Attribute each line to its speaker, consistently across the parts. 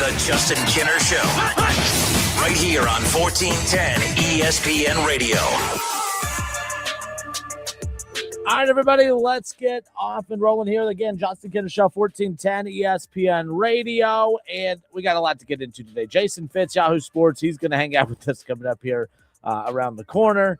Speaker 1: The Justin Kinner Show. Right here on 1410 ESPN Radio.
Speaker 2: All right, everybody, let's get off and rolling here. Again, Justin Kinner Show, 1410 ESPN Radio. And we got a lot to get into today. Jason Fitz, Yahoo Sports, he's going to hang out with us coming up here around the corner.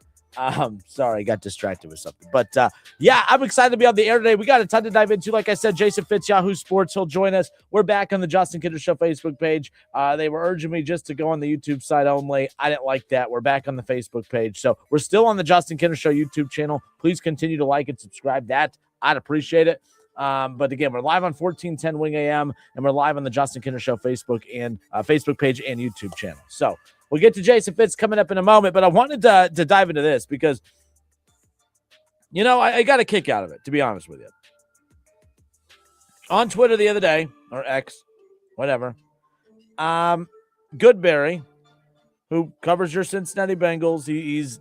Speaker 2: Sorry, got distracted with something. But, yeah, I'm excited to be on the air today. We got a ton to dive into. Like I said, Jason Fitz, Yahoo Sports, he'll join us. We're back on the Justin Kinner Show Facebook page. They were urging me just to go on the YouTube side only. I didn't like that. We're back on the Facebook page. So we're still on the Justin Kinner Show YouTube channel. Please continue to like and subscribe. I'd appreciate it. But again, we're live on 1410 Wing AM, and we're live on the Justin Kinner Show Facebook page and YouTube channel. So we'll get to Jason Fitz coming up in a moment, but I wanted to dive into this because, you know, I got a kick out of it, to be honest with you. On Twitter the other day, or X, whatever, Goodberry, who covers your Cincinnati Bengals, he's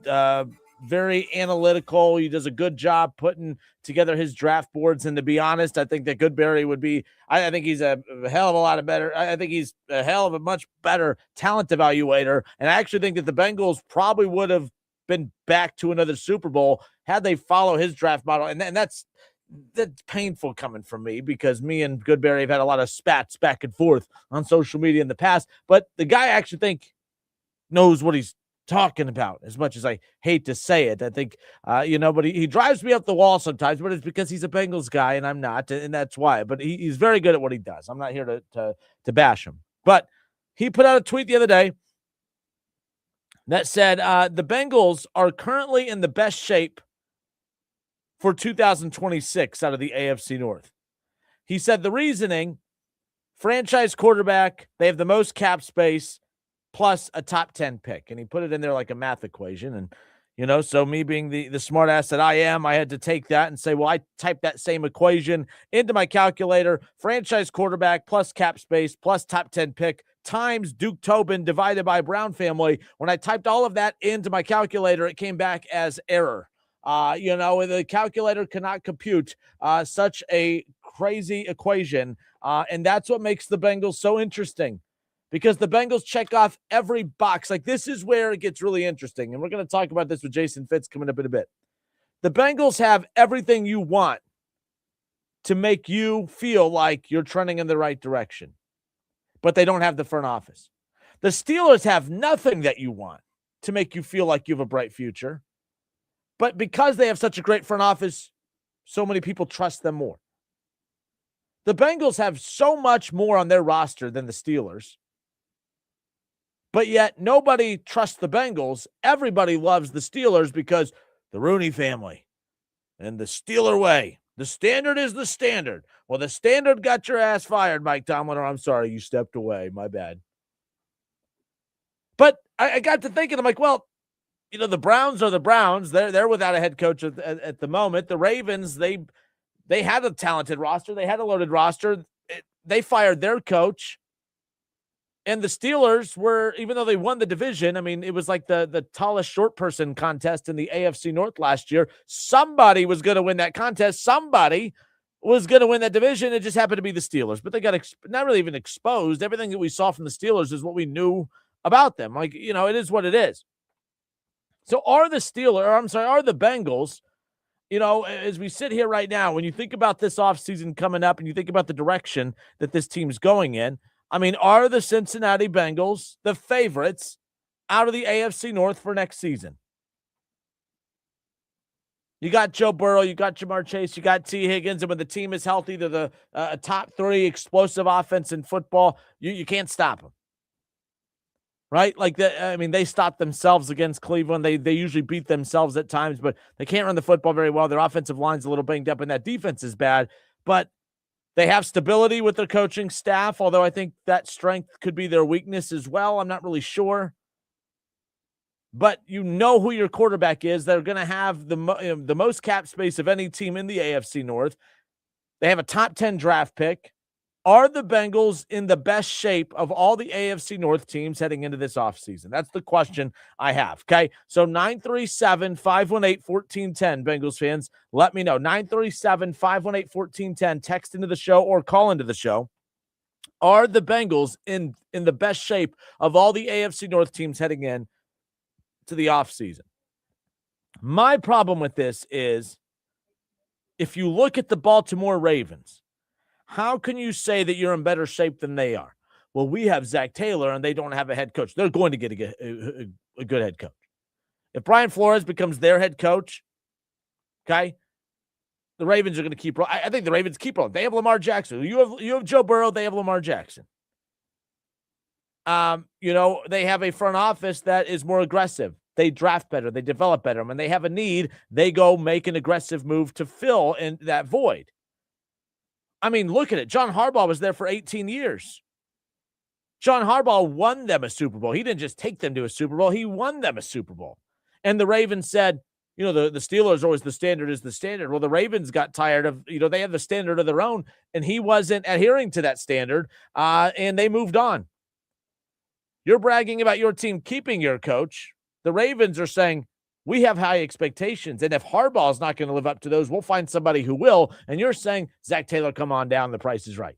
Speaker 2: very analytical. He does a good job putting together his draft boards. And to be honest, I think that Goodberry would be, I think he's a hell of a lot better. I think he's a hell of a much better talent evaluator. And I actually think that the Bengals probably would have been back to another Super Bowl had they follow his draft model. And that's painful coming from me because me and Goodberry have had a lot of spats back and forth on social media in the past. But the guy I actually think knows what he's talking about, as much as I hate to say it. I think, but he drives me up the wall sometimes, but it's because he's a Bengals guy and I'm not, and that's why. But he's very good at what he does. I'm not here to bash him. But he put out a tweet the other day that said, the Bengals are currently in the best shape for 2026 out of the AFC North. He said the reasoning, franchise quarterback, they have the most cap space, plus a top 10 pick. And he put it in there like a math equation. And, so me being the smart ass that I am, I had to take that and say, well, I typed that same equation into my calculator, franchise quarterback plus cap space plus top 10 pick times Duke Tobin divided by Brown family. When I typed all of that into my calculator, it came back as error. The calculator cannot compute such a crazy equation. And that's what makes the Bengals so interesting. Because the Bengals check off every box. Like, this is where it gets really interesting. And we're going to talk about this with Jason Fitz coming up in a bit. The Bengals have everything you want to make you feel like you're trending in the right direction. But they don't have the front office. The Steelers have nothing that you want to make you feel like you have a bright future. But because they have such a great front office, so many people trust them more. The Bengals have so much more on their roster than the Steelers. But yet nobody trusts the Bengals. Everybody loves the Steelers because the Rooney family and the Steeler way. The standard is the standard. Well, the standard got your ass fired, Mike Tomlin, or I'm sorry, you stepped away. My bad. But I got to thinking, I'm like, well, the Browns are the Browns. They're without a head coach at the moment. The Ravens, they had a talented roster. They had a loaded roster. They fired their coach. And the Steelers were, even though they won the division, I mean, it was like the tallest short person contest in the AFC North last year. Somebody was going to win that contest. Somebody was going to win that division. It just happened to be the Steelers. But they got not really even exposed. Everything that we saw from the Steelers is what we knew about them. Like, it is what it is. So are the Bengals, as we sit here right now, when you think about this offseason coming up and you think about the direction that this team's going in, I mean, are the Cincinnati Bengals the favorites out of the AFC North for next season? You got Joe Burrow, you got Jamar Chase, you got T. Higgins, and when the team is healthy, they're the top three explosive offense in football. You can't stop them, right? Like, they stopped themselves against Cleveland. They usually beat themselves at times, but they can't run the football very well. Their offensive line's a little banged up, and that defense is bad, but they have stability with their coaching staff, although I think that strength could be their weakness as well. I'm not really sure. But who your quarterback is. They're going to have the most cap space of any team in the AFC North. They have a top 10 draft pick. Are the Bengals in the best shape of all the AFC North teams heading into this offseason? That's the question I have, okay? So 937-518-1410, Bengals fans. Let me know. 937-518-1410. Text into the show or call into the show. Are the Bengals in the best shape of all the AFC North teams heading in to the offseason? My problem with this is, if you look at the Baltimore Ravens, how can you say that you're in better shape than they are? Well, we have Zach Taylor, and they don't have a head coach. They're going to get a good head coach. If Brian Flores becomes their head coach, okay, the Ravens are going to keep rolling. I think the Ravens keep rolling. They have Lamar Jackson. You have Joe Burrow. They have Lamar Jackson. They have a front office that is more aggressive. They draft better. They develop better. When they have a need, they go make an aggressive move to fill in that void. I mean, look at it. John Harbaugh was there for 18 years. John Harbaugh won them a Super Bowl. He didn't just take them to a Super Bowl. He won them a Super Bowl. And the Ravens said, the Steelers always the standard is the standard. Well, the Ravens got tired of, they have the standard of their own, and he wasn't adhering to that standard, and they moved on. You're bragging about your team keeping your coach. The Ravens are saying, we have high expectations, and if Harbaugh is not going to live up to those, we'll find somebody who will. And you're saying, Zach Taylor, come on down. The price is right.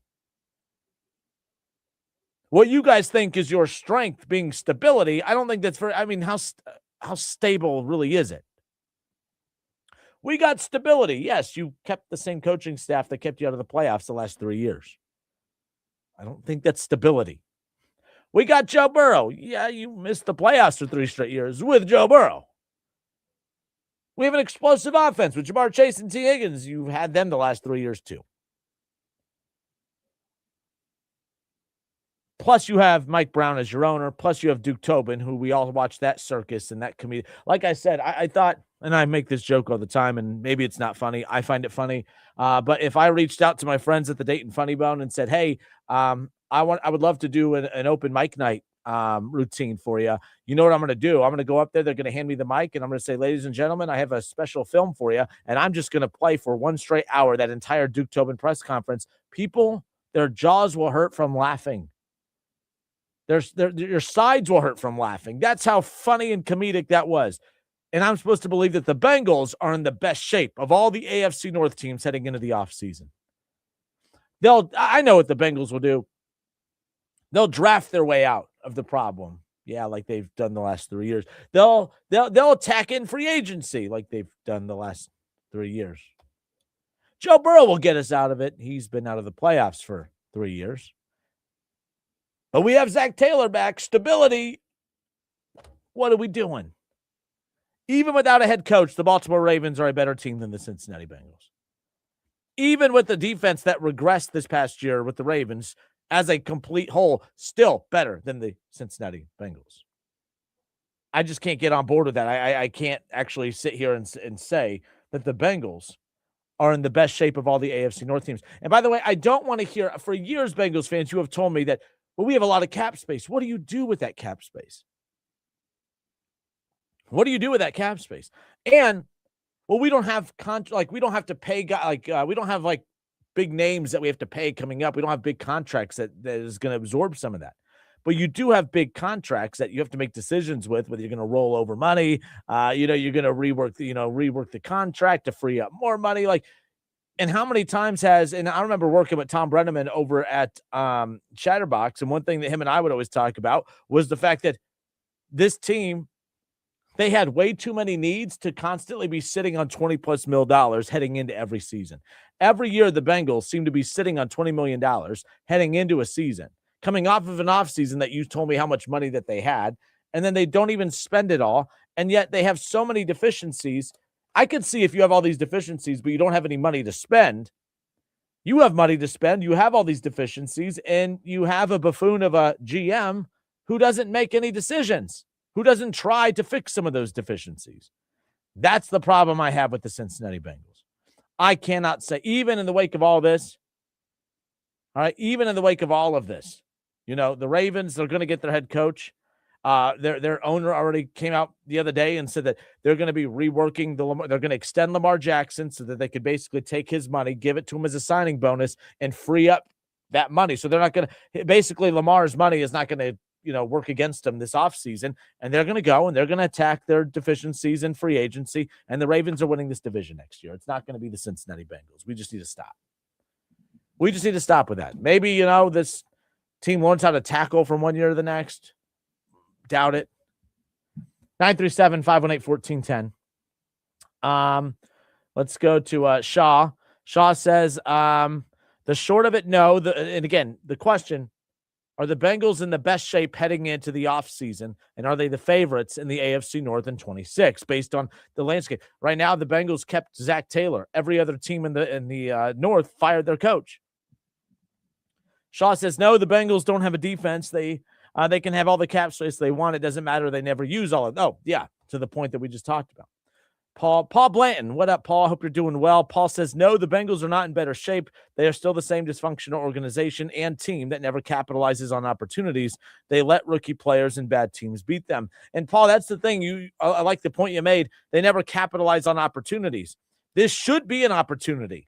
Speaker 2: What you guys think is your strength being stability, I don't think that's how stable really is it? We got stability. Yes, you kept the same coaching staff that kept you out of the playoffs the last 3 years. I don't think that's stability. We got Joe Burrow. Yeah, you missed the playoffs for 3 straight years with Joe Burrow. We have an explosive offense with Jamar Chase and T. Higgins. You've had them the last 3 years too. Plus, you have Mike Brown as your owner. Plus, you have Duke Tobin, who we all watch that circus and that comedian. Like I said, I thought, and I make this joke all the time, and maybe it's not funny. I find it funny. But if I reached out to my friends at the Dayton Funny Bone and said, hey, I would love to do an open mic night routine for you. You know what I'm going to do? I'm going to go up there. They're going to hand me the mic, and I'm going to say, ladies and gentlemen, I have a special film for you. And I'm just going to play for 1 straight hour that entire Duke Tobin press conference. People, their jaws will hurt from laughing. Your sides will hurt from laughing. That's how funny and comedic that was. And I'm supposed to believe that the Bengals are in the best shape of all the AFC North teams heading into the offseason. I know what the Bengals will do. They'll draft their way out of the problem. Yeah, like they've done the last 3 years. They'll attack in free agency like they've done the last 3 years. Joe Burrow will get us out of it. He's been out of the playoffs for 3 years. But we have Zach Taylor back. Stability. What are we doing? Even without a head coach, the Baltimore Ravens are a better team than the Cincinnati Bengals. Even with the defense that regressed this past year with the Ravens as a complete whole, still better than the Cincinnati Bengals. I just can't get on board with that. I can't actually sit here and say that the Bengals are in the best shape of all the AFC North teams. And by the way, I don't want to hear, for years, Bengals fans, you have told me that, well, we have a lot of cap space. What do you do with that cap space? What do you do with that cap space? And, well, we don't have we don't have to pay we don't have big names that we have to pay coming up. We don't have big contracts that is going to absorb some of that. But you do have big contracts that you have to make decisions with, whether you're going to roll over money, you're going to rework the contract to free up more money. And how many times and I remember working with Tom Brenneman over at Chatterbox, and one thing that him and I would always talk about was the fact that this team, they had way too many needs to constantly be sitting on $20+ million heading into every season. Every year, the Bengals seem to be sitting on $20 million heading into a season, coming off of an offseason that you told me how much money that they had, and then they don't even spend it all, and yet they have so many deficiencies. I could see if you have all these deficiencies, but you don't have any money to spend. You have money to spend. You have all these deficiencies, and you have a buffoon of a GM who doesn't make any decisions, who doesn't try to fix some of those deficiencies. That's the problem I have with the Cincinnati Bengals. I cannot say, even in the wake of all this, all right, even in the wake of all of this, the Ravens, they're going to get their head coach. Their owner already came out the other day and said that they're going to be reworking they're going to extend Lamar Jackson so that they could basically take his money, give it to him as a signing bonus, and free up that money. So they're not going to, basically Lamar's money is not going to, work against them this offseason, and they're going to go and they're going to attack their deficiencies in free agency, and the Ravens are winning this division next year. It's not going to be the Cincinnati Bengals. We just need to stop. We just need to stop with that. Maybe, this Team learns how to tackle from one year to the next. Doubt it. 937-518-1410. Let's go to Shaw. Shaw says, the short of it, no. And again, the question, are the Bengals in the best shape heading into the offseason? And are they the favorites in the AFC North in 26 based on the landscape? Right now, the Bengals kept Zach Taylor. Every other team in the North fired their coach. Shaw says, no, the Bengals don't have a defense. They can have all the cap space they want. It doesn't matter. They never use all of it. Oh, yeah, to the point that we just talked about. Paul Blanton, what up, Paul? Hope you're doing well. Paul says, no, the Bengals are not in better shape. They are still the same dysfunctional organization and team that never capitalizes on opportunities. They let rookie players and bad teams beat them. And Paul, that's the thing. I like the point you made. They never capitalize on opportunities. This should be an opportunity.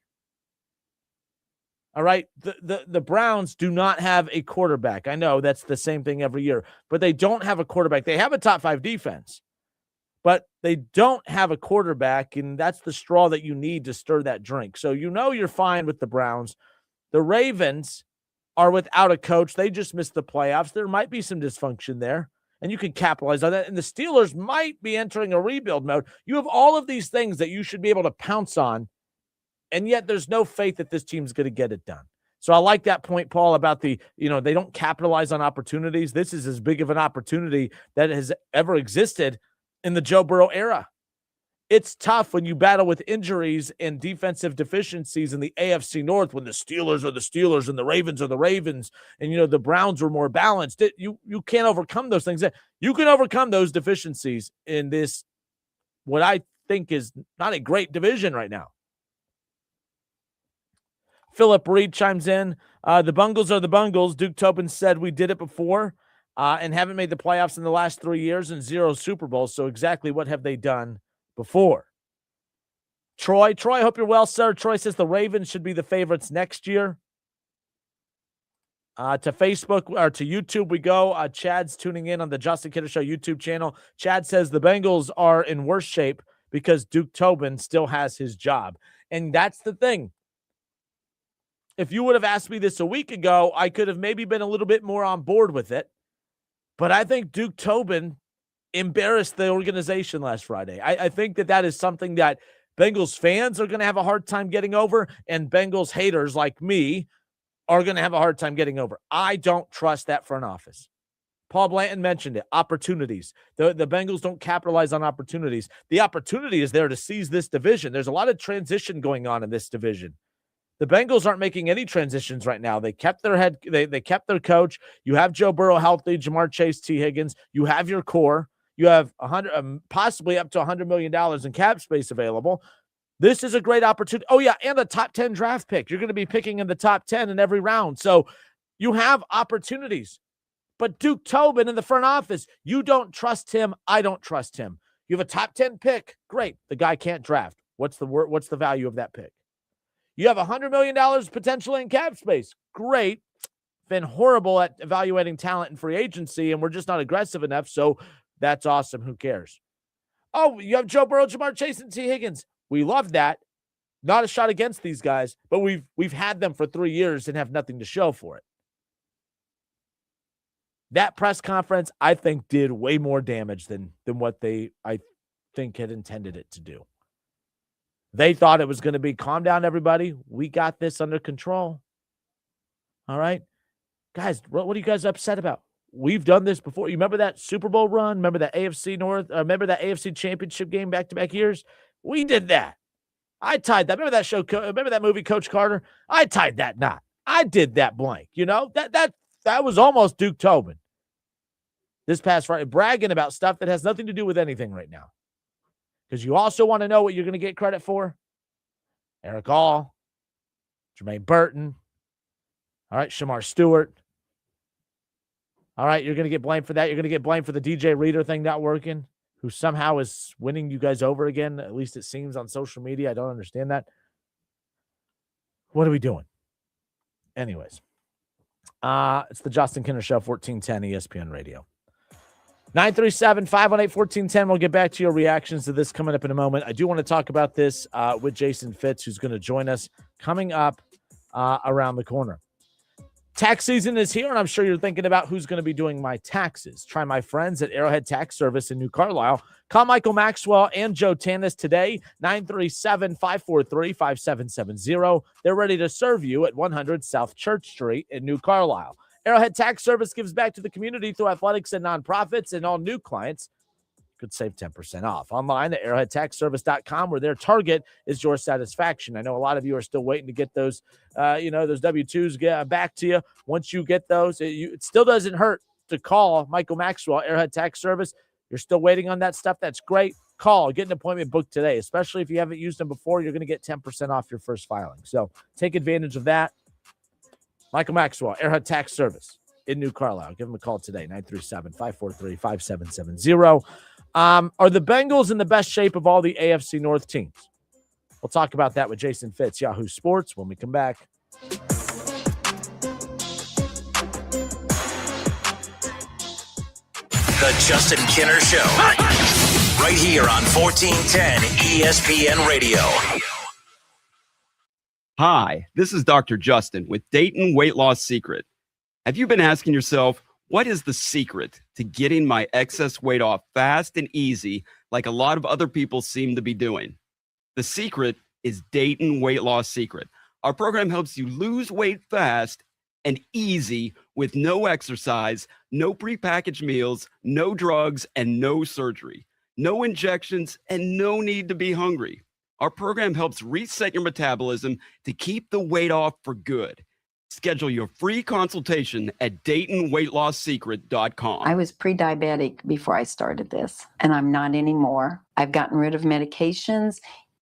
Speaker 2: All right. The Browns do not have a quarterback. I know that's the same thing every year, but they don't have a quarterback. They have a top 5 defense, but they don't have a quarterback, and that's the straw that you need to stir that drink. So you're fine with the Browns. The Ravens are without a coach. They just missed the playoffs. There might be some dysfunction there, and you can capitalize on that. And the Steelers might be entering a rebuild mode. You have all of these things that you should be able to pounce on, and yet there's no faith that this team's going to get it done. So I like that point, Paul, about they don't capitalize on opportunities. This is as big of an opportunity that has ever existed in the Joe Burrow era. It's tough when you battle with injuries and defensive deficiencies in the AFC North when the Steelers are the Steelers and the Ravens are the Ravens and, the Browns are more balanced. You can't overcome those things. You can overcome those deficiencies in this, what I think is not a great division right now. Philip Reed chimes in. The Bengals are the Bengals. Duke Tobin said we did it before and haven't made the playoffs in the last 3 years and 0 Super Bowls. So exactly what have they done before? Troy, hope you're well, sir. Troy says the Ravens should be the favorites next year. To Facebook or to YouTube we go. Chad's tuning in on the Justin Kidder Show YouTube channel. Chad says the Bengals are in worse shape because Duke Tobin still has his job. And that's the thing. If you would have asked me this a week ago, I could have maybe been a little bit more on board with it. But I think Duke Tobin embarrassed the organization last Friday. I think that is something that Bengals fans are going to have a hard time getting over, and Bengals haters like me are going to have a hard time getting over. I don't trust that front office. Paul Blanton mentioned it, opportunities. The Bengals don't capitalize on opportunities. The opportunity is there to seize this division. There's a lot of transition going on in this division. The Bengals aren't making any transitions right now. They kept their they kept their coach. You have Joe Burrow healthy, Jamar Chase, T. Higgins. You have your core. You have possibly up to $100 million in cap space available. This is a great opportunity. Oh, yeah, and a top 10 draft pick. You're going to be picking in the top 10 in every round. So you have opportunities. But Duke Tobin in the front office, you don't trust him. I don't trust him. You have a top 10 pick. Great. The guy can't draft. What's the value of that pick? You have $100 million potentially in cap space. Great. Been horrible at evaluating talent in free agency, and we're just not aggressive enough, so that's awesome. Who cares? Oh, you have Joe Burrow, Jamar Chase, and T. Higgins. We love that. Not a shot against these guys, but we've had them for 3 years and have nothing to show for it. That press conference, I think, did way more damage than what I think, had intended it to do. They thought it was going to be, calm down, everybody. We got this under control. All right? Guys, what are you guys upset about? We've done this before. You remember that Super Bowl run? Remember that AFC North? Remember that AFC Championship game back-to-back years? We did that. I tied that. Remember that show? Remember that movie, Coach Carter? I tied that knot. I did that blank. That was almost Duke Tobin. This past Friday, bragging about stuff that has nothing to do with anything right now. Because you also want to know what you're going to get credit for? Eric All, Jermaine Burton, all right, Shamar Stewart. All right, you're going to get blamed for that. You're going to get blamed for the DJ Reader thing not working, who somehow is winning you guys over again. At least it seems on social media. I don't understand that. What are we doing? Anyways, it's the Justin Kinner Show, 1410 ESPN Radio. 937-518-1410. We'll get back to your reactions to this coming up in a moment. I do want to talk about this with Jason Fitz, who's going to join us coming up around the corner. Tax season is here, and I'm sure you're thinking about who's going to be doing my taxes. Try my friends at Arrowhead Tax Service in New Carlisle. Call Michael Maxwell and Joe Tanis today, 937-543-5770. They're ready to serve you at 100 South Church Street in New Carlisle. Arrowhead Tax Service gives back to the community through athletics and nonprofits, and all new clients could save 10% off. Online at arrowheadtaxservice.com, where their target is your satisfaction. I know a lot of you are still waiting to get those, those W-2s back to you. Once you get those, it still doesn't hurt to call Michael Maxwell, Arrowhead Tax Service. You're still waiting on that stuff. That's great. Call, get an appointment booked today, especially if you haven't used them before. You're going to get 10% off your first filing. So take advantage of that. Michael Maxwell, Arrowhead Tax Service in New Carlisle. Give them a call today, 937-543-5770. Are the Bengals in the best shape of all the AFC North teams? We'll talk about that with Jason Fitz, Yahoo Sports, when we come back.
Speaker 1: The Justin Kinner Show. Right here on 1410 ESPN Radio.
Speaker 3: Hi, this is Dr. Justin with Dayton Weight Loss Secret. Have you been asking yourself, what is the secret to getting my excess weight off fast and easy like a lot of other people seem to be doing? The secret is Dayton Weight Loss Secret. Our program helps you lose weight fast and easy with no exercise, no prepackaged meals, no drugs, and no surgery, no injections, and no need to be hungry. Our program helps reset your metabolism to keep the weight off for good. Schedule your free consultation at DaytonWeightLossSecret.com.
Speaker 4: I was pre-diabetic before I started this, and I'm not anymore. I've gotten rid of medications.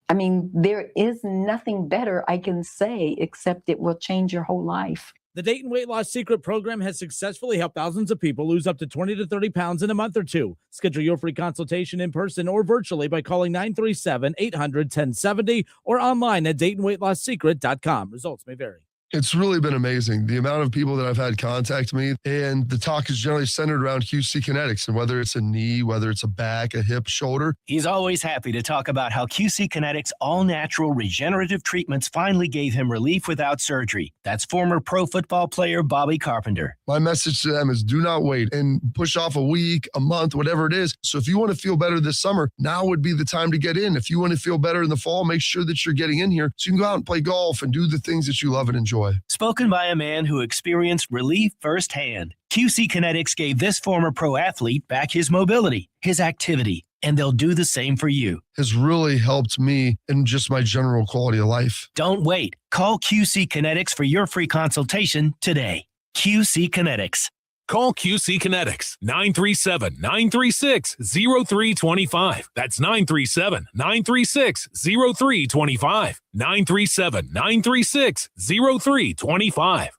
Speaker 4: I mean, there is nothing better I can say except it will change your whole life.
Speaker 2: The Dayton Weight Loss Secret program has successfully helped thousands of people lose up to 20 to 30 pounds in a month or two. Schedule your free consultation in person or virtually by calling 937-800-1070 or online at DaytonWeightLossSecret.com. Results may vary.
Speaker 5: It's really been amazing, the amount of people that I've had contact me, and the talk is generally centered around QC Kinetics, and whether it's a knee, whether it's a back, a hip, shoulder.
Speaker 6: He's always happy to talk about how QC Kinetics all-natural regenerative treatments finally gave him relief without surgery. That's former pro football player Bobby Carpenter.
Speaker 5: My message to them is do not wait and push off a week, a month, whatever it is. So if you want to feel better this summer, now would be the time to get in. If you want to feel better in the fall, make sure that you're getting in here so you can go out and play golf and do the things that you love and enjoy.
Speaker 6: Spoken by a man who experienced relief firsthand. QC Kinetics gave this former pro athlete back his mobility, his activity, and they'll do the same for you.
Speaker 5: Has really helped me in just my general quality of life.
Speaker 6: Don't wait. Call QC Kinetics for your free consultation today. QC Kinetics.
Speaker 7: Call QC Kinetics, 937-936-0325. That's 937-936-0325. 937-936-0325.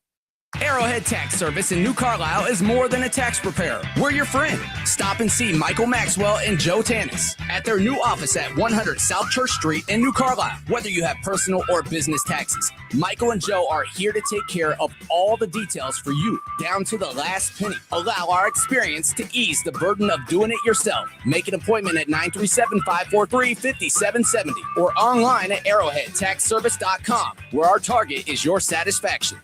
Speaker 8: Arrowhead Tax Service in New Carlisle is more than a tax preparer. We're your friend. Stop and see Michael Maxwell and Joe Tanis at their new office at 100 South Church Street in New Carlisle. Whether you have personal or business taxes, Michael and Joe are here to take care of all the details for you, down to the last penny. Allow our experience to ease the burden of doing it yourself. Make an appointment at 937-543-5770 or online at arrowheadtaxservice.com, where our target is your satisfaction.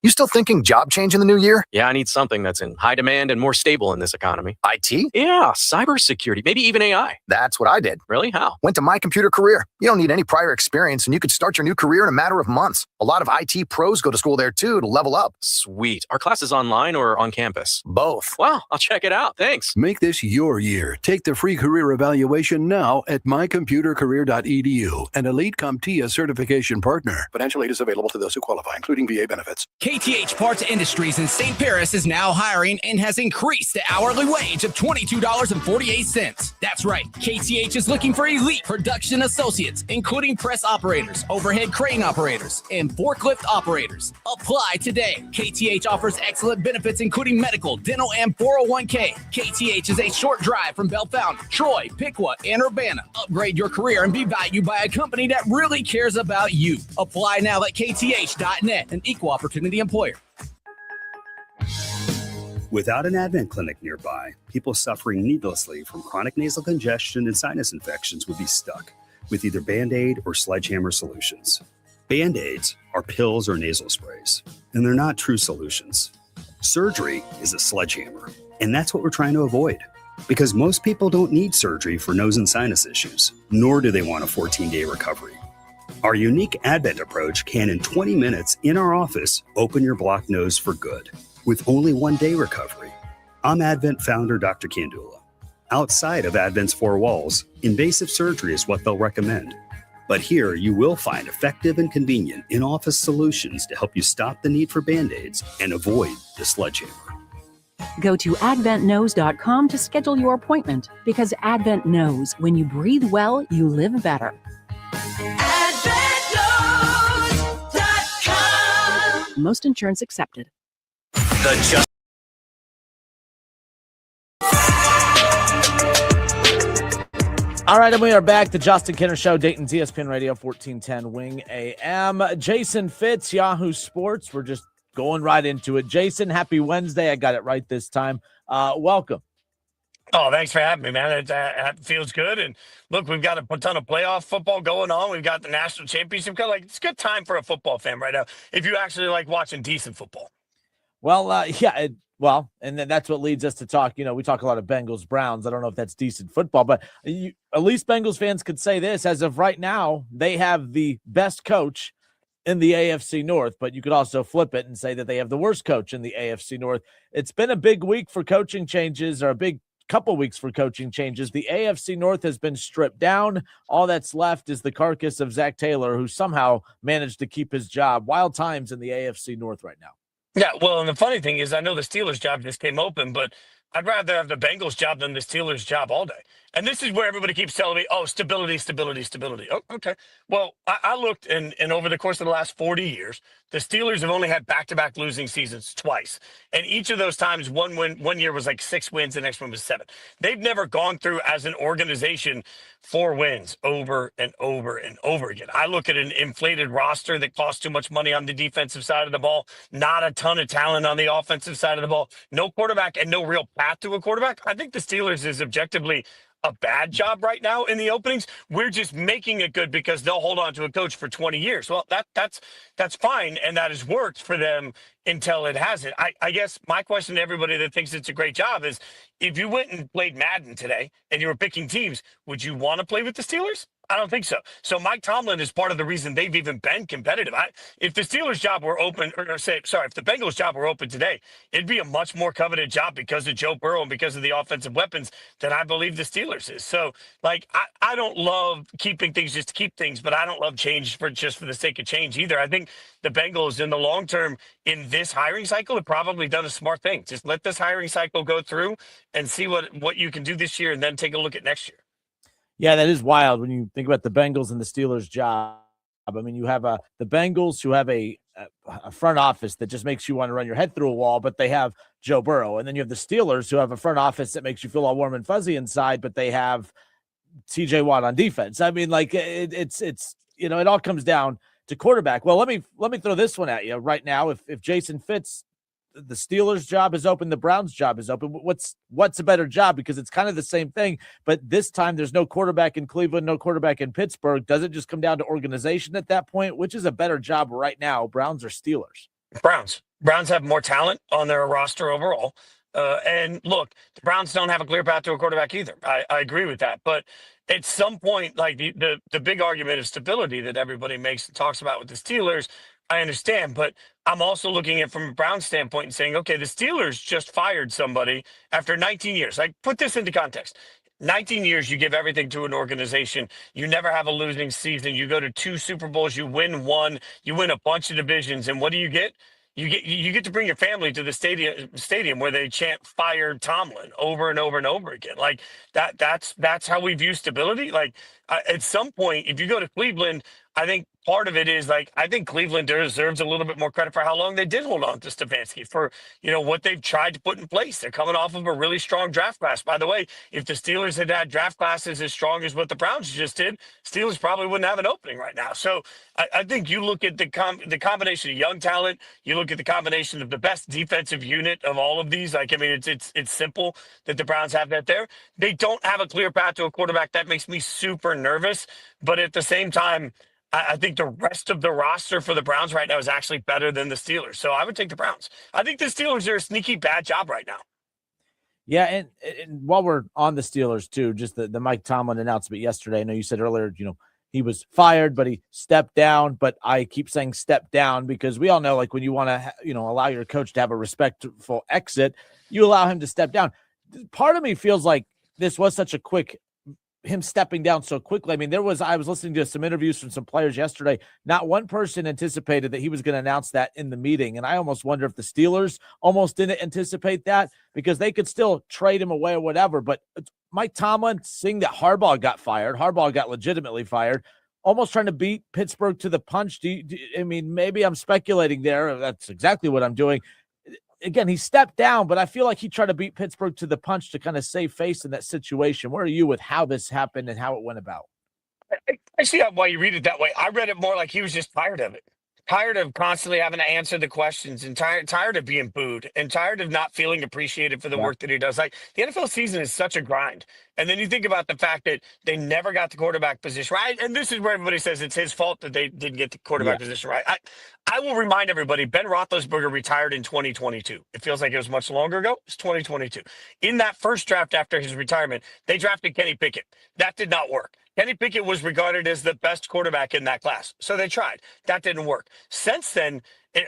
Speaker 9: You still thinking job change in the new year?
Speaker 10: Yeah, I need something that's in high demand and more stable in this economy.
Speaker 9: IT?
Speaker 10: Yeah, cybersecurity, maybe even AI.
Speaker 9: That's what I did.
Speaker 10: Really? How?
Speaker 9: Went to My Computer Career. You don't need any prior experience, and you could start your new career in a matter of months. A lot of IT pros go to school there, too, to level up.
Speaker 10: Sweet. Are classes online or on campus?
Speaker 9: Both.
Speaker 10: Wow, I'll check it out. Thanks.
Speaker 11: Make this your year. Take the free career evaluation now at mycomputercareer.edu, an Elite CompTIA certification partner. Financial aid is available to those who qualify, including VA benefits.
Speaker 8: KTH Parts Industries in St. Paris is now hiring and has increased the hourly wage of $22.48. That's right. KTH is looking for elite production associates, including press operators, overhead crane operators, and forklift operators. Apply today. KTH offers excellent benefits, including medical, dental, and 401k. KTH is a short drive from Bellefontaine, Troy, Piqua, and Urbana. Upgrade your career and be valued by a company that really cares about you. Apply now at kth.net, an equal opportunity employer.
Speaker 12: Without an Advent clinic nearby, people suffering needlessly from chronic nasal congestion and sinus infections would be stuck with either Band-Aid or sledgehammer solutions. Band-Aids are pills or nasal sprays, and they're not true solutions. Surgery is a sledgehammer, and that's what we're trying to avoid. Because most people don't need surgery for nose and sinus issues, nor do they want a 14-day recovery. Our unique Advent approach can, in 20 minutes in our office, open your blocked nose for good, with only 1-day recovery. I'm Advent founder Dr. Kandula. Outside of Advent's four walls, invasive surgery is what they'll recommend. But here, you will find effective and convenient in-office solutions to help you stop the need for Band-Aids and avoid the sledgehammer.
Speaker 13: Go to adventknows.com to schedule your appointment, because Advent knows when you breathe well, you live better. AdventKnows.com. Most insurance accepted.
Speaker 2: All right, and we are back. The Justin Kenner Show, Dayton's ESPN Radio, 1410 Wing AM. Jason Fitz, Yahoo Sports. We're just going right into it. Jason, happy Wednesday. I got it right this time. Welcome.
Speaker 14: Oh, thanks for having me, man. It feels good. And look, we've got a ton of playoff football going on. We've got the national championship. It's a good time for a football fan right now if you actually like watching decent football.
Speaker 2: Well, and then that's what leads us to talk. We talk a lot of Bengals, Browns. I don't know if that's decent football, but at least Bengals fans could say this. As of right now, they have the best coach in the AFC North, but you could also flip it and say that they have the worst coach in the AFC North. It's been a big week for coaching changes, or a big couple weeks for coaching changes. The AFC North has been stripped down. All that's left is the carcass of Zach Taylor, who somehow managed to keep his job. Wild times in the AFC North right now.
Speaker 14: Yeah, well, and the funny thing is, I know the Steelers' job just came open, but I'd rather have the Bengals' job than the Steelers' job all day. And this is where everybody keeps telling me, oh, stability, stability, stability. Oh, okay. Well, I looked, and over the course of the last 40 years, the Steelers have only had back-to-back losing seasons twice. And each of those times, one year was like 6 wins, the next one was 7. They've never gone through, as an organization, 4 wins over and over and over again. I look at an inflated roster that costs too much money on the defensive side of the ball, not a ton of talent on the offensive side of the ball, no quarterback, and no real path to a quarterback. I think the Steelers is objectively a bad job right now in the openings. We're just making it good because they'll hold on to a coach for 20 years. Well, that's fine, and that has worked for them until it hasn't. I guess my question to everybody that thinks it's a great job is, if you went and played Madden today and you were picking teams, would you want to play with the Steelers? I don't think so. So Mike Tomlin is part of the reason they've even been competitive. If the Steelers' job were open, if the Bengals' job were open today, it'd be a much more coveted job because of Joe Burrow and because of the offensive weapons than I believe the Steelers is. So, I don't love keeping things just to keep things, but I don't love change for the sake of change either. I think the Bengals, in the long term, in this hiring cycle, have probably done a smart thing. Just let this hiring cycle go through and see what you can do this year, and then take a look at next year.
Speaker 2: Yeah, that is wild when you think about the Bengals and the Steelers' job. I mean, you have the Bengals, who have a front office that just makes you want to run your head through a wall, but they have Joe Burrow. And then you have the Steelers, who have a front office that makes you feel all warm and fuzzy inside, but they have TJ Watt on defense. I mean, it's it all comes down to quarterback. Well, let me throw this one at you right now. If Jason Fitz, the Steelers' job is open, the Browns' job is open, what's a better job? Because it's kind of the same thing, but this time there's no quarterback in Cleveland, no quarterback in Pittsburgh. Does it just come down to organization at that point? Which is a better job right now, Browns or Steelers?
Speaker 14: Browns have more talent on their roster overall. And look, the Browns don't have a clear path to a quarterback either. I agree with that. But at some point, the big argument of stability that everybody makes and talks about with the Steelers, I understand, but I'm also looking at it from a Browns standpoint and saying, okay, the Steelers just fired somebody after 19 years. Put this into context. 19 years, you give everything to an organization. You never have a losing season. You go to 2 Super Bowls. You win 1. You win a bunch of divisions. And what do you get? You get to bring your family to the stadium where they chant "Fire Tomlin" over and over and over again. That's how we view stability. At some point, if you go to Cleveland, I think part of it is I think Cleveland deserves a little bit more credit for how long they did hold on to Stefanski, for what they've tried to put in place. They're coming off of a really strong draft class. By the way, if the Steelers had draft classes as strong as what the Browns just did, Steelers probably wouldn't have an opening right now. So I think you look at the combination of young talent, you look at the combination of the best defensive unit of all of these. It's simple that the Browns have that there. They don't have a clear path to a quarterback. That makes me super nervous. But at the same time, I think think the rest of the roster for the Browns right now is actually better than the Steelers. So I would take the Browns. I think the Steelers are a sneaky bad job right now.
Speaker 2: Yeah, and while we're on the Steelers too, just the Mike Tomlin announcement yesterday. I know you said earlier, he was fired, but he stepped down. But I keep saying step down because we all know, like, when you want to, allow your coach to have a respectful exit, you allow him to step down. Part of me feels like this was such a quick, him stepping down so quickly. I mean, I was listening to some interviews from some players yesterday. Not one person anticipated that he was going to announce that in the meeting. And I almost wonder if the Steelers almost didn't anticipate that, because they could still trade him away or whatever. But Mike Tomlin, seeing that Harbaugh got fired, Harbaugh got legitimately fired, almost trying to beat Pittsburgh to the punch. I mean, maybe I'm speculating there. That's exactly what I'm doing. Again, he stepped down, but I feel like he tried to beat Pittsburgh to the punch to kind of save face in that situation. Where are you with how this happened and how it went about?
Speaker 14: I see why you read it that way. I read it more like he was just tired of it. Tired of constantly having to answer the questions, and tired of being booed, and tired of not feeling appreciated for the work that he does. Like, the NFL season is such a grind. And then you think about the fact that they never got the quarterback position right. And this is where everybody says it's his fault that they didn't get the quarterback position right. I will remind everybody, Ben Roethlisberger retired in 2022. It feels like it was much longer ago. It's 2022. In that first draft after his retirement, they drafted Kenny Pickett. That did not work. Kenny Pickett was regarded as the best quarterback in that class. So they tried. That didn't work. Since then,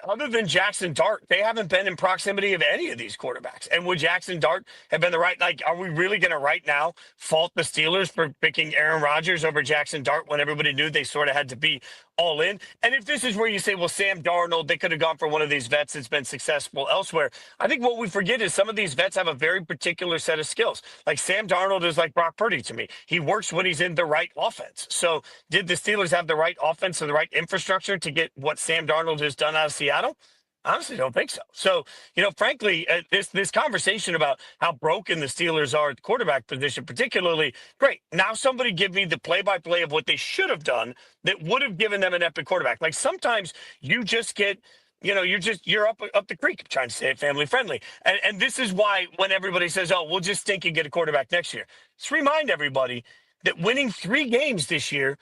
Speaker 14: other than Jackson Dart, they haven't been in proximity of any of these quarterbacks. And would Jackson Dart have been the right, are we really going to right now fault the Steelers for picking Aaron Rodgers over Jackson Dart when everybody knew they sort of had to be all in? And if this is where you say, well, Sam Darnold, they could have gone for one of these vets that's been successful elsewhere. I think what we forget is some of these vets have a very particular set of skills. Like Sam Darnold is like Brock Purdy to me. He works when he's in the right offense. So did the Steelers have the right offense and the right infrastructure to get what Sam Darnold has done out of Seattle? Honestly, don't think so. So, frankly, this conversation about how broken the Steelers are at the quarterback position, particularly, great. Now somebody give me the play-by-play of what they should have done that would have given them an epic quarterback. Like, sometimes you just get, you're up the creek. I'm trying to say it family friendly. And this is why when everybody says, oh, we'll just stink and get a quarterback next year, let's remind everybody that winning 3 games this year